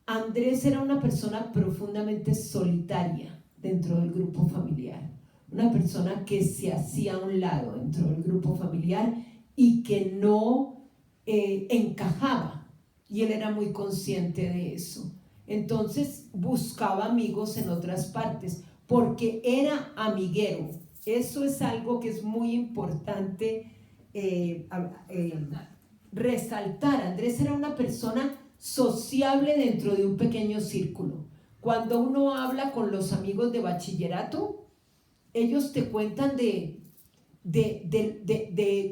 [SPEAKER 2] Andrés era una persona profundamente solitaria dentro del grupo familiar. Una persona que se hacía a un lado dentro del grupo familiar y que no encajaba, y él era muy consciente de eso. Entonces buscaba amigos en otras partes porque era amiguero. Eso es algo que es muy importante resaltar. Andrés era una persona sociable dentro de un pequeño círculo. Cuando uno habla con los amigos de bachillerato, ellos te cuentan de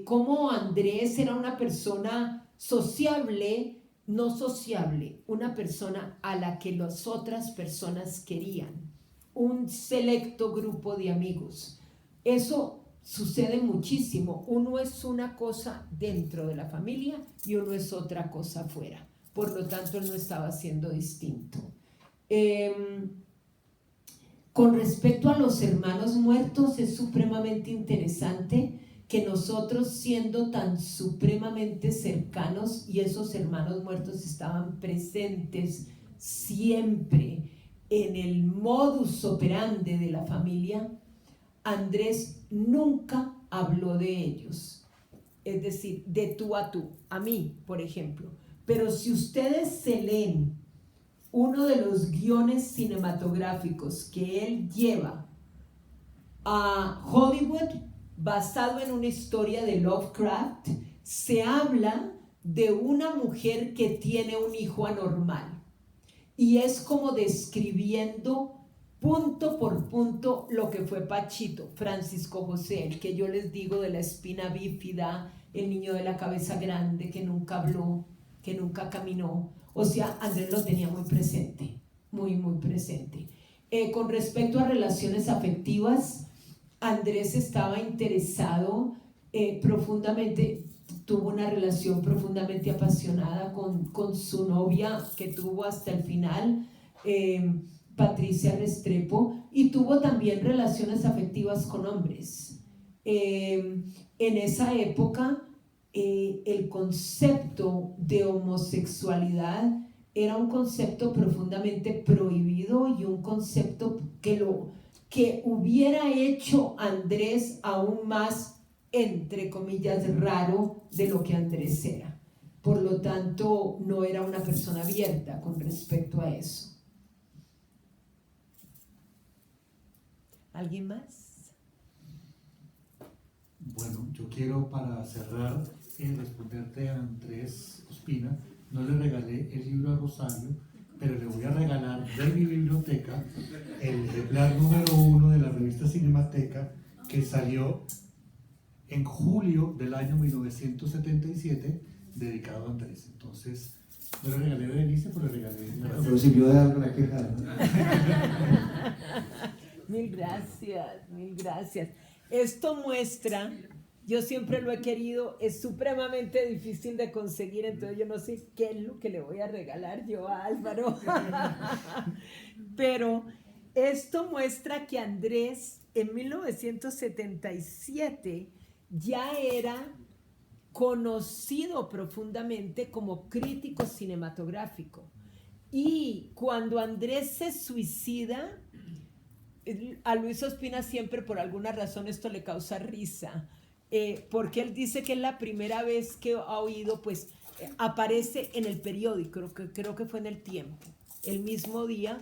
[SPEAKER 2] cómo Andrés era una persona sociable, no sociable, una persona a la que las otras personas querían, un selecto grupo de amigos. Eso sucede muchísimo. Uno es una cosa dentro de la familia y uno es otra cosa afuera. Por lo tanto, él no estaba siendo distinto. Con respecto a los hermanos muertos, es supremamente interesante que nosotros, siendo tan supremamente cercanos, y esos hermanos muertos estaban presentes siempre en el modus operandi de la familia, Andrés nunca habló de ellos, es decir, de tú a tú, a mí, por ejemplo. Pero si ustedes se leen uno de los guiones cinematográficos que él lleva a Hollywood, basado en una historia de Lovecraft, se habla de una mujer que tiene un hijo anormal, y es como describiendo punto por punto lo que fue Pachito, Francisco José, el que yo les digo de la espina bífida, el niño de la cabeza grande que nunca habló, que nunca caminó. O sea, Andrés lo tenía muy presente, muy presente. Con respecto a relaciones afectivas, Andrés estaba interesado profundamente, tuvo una relación profundamente apasionada con su novia, que tuvo hasta el final, Patricia Restrepo, y tuvo también relaciones afectivas con hombres. En esa época, el concepto de homosexualidad era un concepto profundamente prohibido, y un concepto que hubiera hecho a Andrés aún más, entre comillas, raro de lo que Andrés era. Por lo tanto, no era una persona abierta con respecto a eso. ¿Alguien más?
[SPEAKER 1] Bueno, yo quiero, para cerrar, responderte a Andrés Ospina. No le regalé el libro a Rosario, pero le voy a regalar de mi biblioteca el ejemplar número 1 de la revista Cinemateca, que salió en julio del año 1977, dedicado a Andrés. Entonces, no le regalé a Denise, pero le regalé
[SPEAKER 4] pero sirvió de algo la queja, ¿no?
[SPEAKER 2] Mil gracias, mil gracias. Esto muestra, Yo siempre lo he querido, es supremamente difícil de conseguir, entonces yo no sé qué es lo que le voy a regalar yo a Álvaro. Pero esto muestra que Andrés en 1977 ya era conocido profundamente como crítico cinematográfico. Y cuando Andrés se suicida, a Luis Ospina siempre por alguna razón esto le causa risa, porque él dice que es la primera vez que ha oído, pues aparece en el periódico, creo que fue en El Tiempo, el mismo día,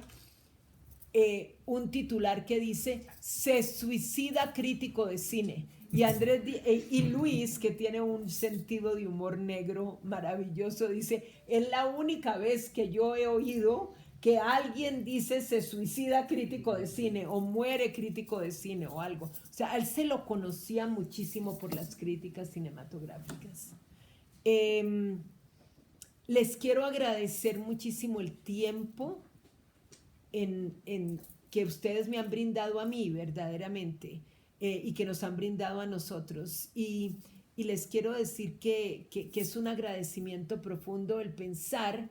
[SPEAKER 2] un titular que dice: se suicida crítico de cine. Y Andrés y Luis, que tiene un sentido de humor negro maravilloso, dice: es la única vez que yo he oído que alguien dice se suicida crítico de cine o muere crítico de cine o algo. O sea, él se lo conocía muchísimo por las críticas cinematográficas. Les quiero agradecer muchísimo el tiempo en que ustedes me han brindado a mí, verdaderamente. Y que nos han brindado a nosotros. Y les quiero decir que es un agradecimiento profundo el pensar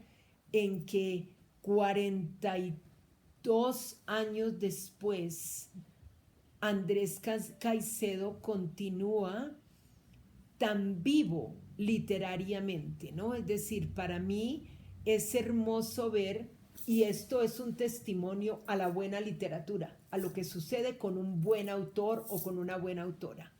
[SPEAKER 2] en que 42 años después, Andrés Caicedo continúa tan vivo literariamente, ¿no? Es decir, para mí es hermoso ver, y esto es un testimonio a la buena literatura, a lo que sucede con un buen autor o con una buena autora,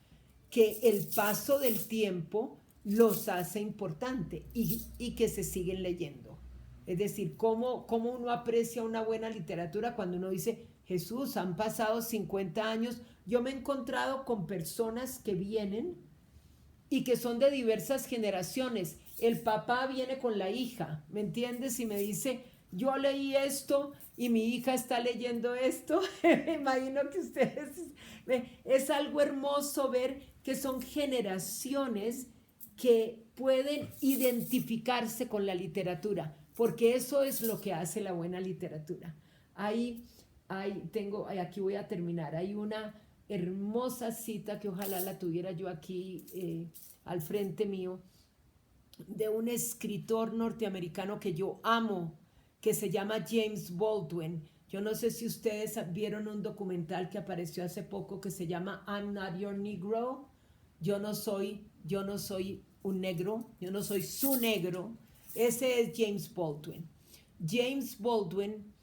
[SPEAKER 2] que el paso del tiempo los hace importante y que se siguen leyendo. Es decir, cómo uno aprecia una buena literatura cuando uno dice: Jesús, han pasado 50 años. Yo me he encontrado con personas que vienen y que son de diversas generaciones. El papá viene con la hija, ¿me entiendes? Y me dice: yo leí esto y mi hija está leyendo esto. Me imagino que ustedes... Es algo hermoso ver que son generaciones que pueden identificarse con la literatura, porque eso es lo que hace la buena literatura. Aquí voy a terminar. Hay una hermosa cita que ojalá la tuviera yo aquí al frente mío, de un escritor norteamericano que yo amo, que se llama James Baldwin. Yo no sé si ustedes vieron un documental que apareció hace poco que se llama I'm Not Your Negro. Yo no soy un negro, yo no soy su negro. Ese es James Baldwin. James Baldwin,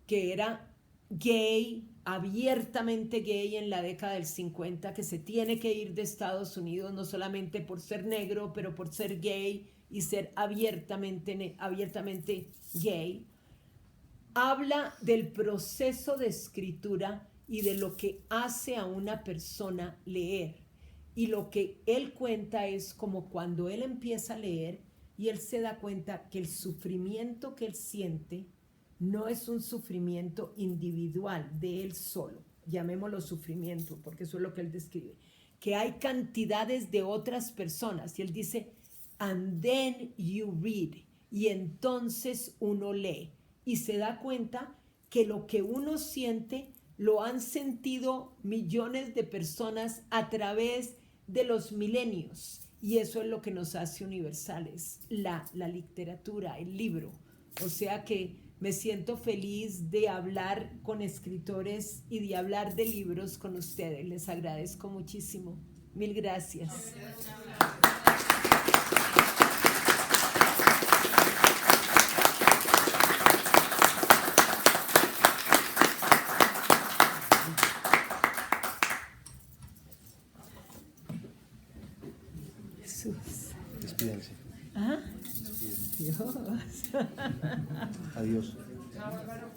[SPEAKER 2] que era gay, abiertamente gay en la década del 50, que se tiene que ir de Estados Unidos no solamente por ser negro, pero por ser gay y ser abiertamente gay, habla del proceso de escritura y de lo que hace a una persona leer. Y lo que él cuenta es como cuando él empieza a leer y él se da cuenta que el sufrimiento que él siente no es un sufrimiento individual de él solo, llamémoslo sufrimiento, porque eso es lo que él describe, que hay cantidades de otras personas. Y él dice: and then you read, y entonces uno lee y se da cuenta que lo que uno siente lo han sentido millones de personas a través de los milenios, y eso es lo que nos hace universales, la literatura, el libro. O sea que me siento feliz de hablar con escritores y de hablar de libros con ustedes. Les agradezco muchísimo. Mil gracias. Jesús.
[SPEAKER 4] Despídense.
[SPEAKER 2] ¿Ah? Dios.
[SPEAKER 4] Adiós.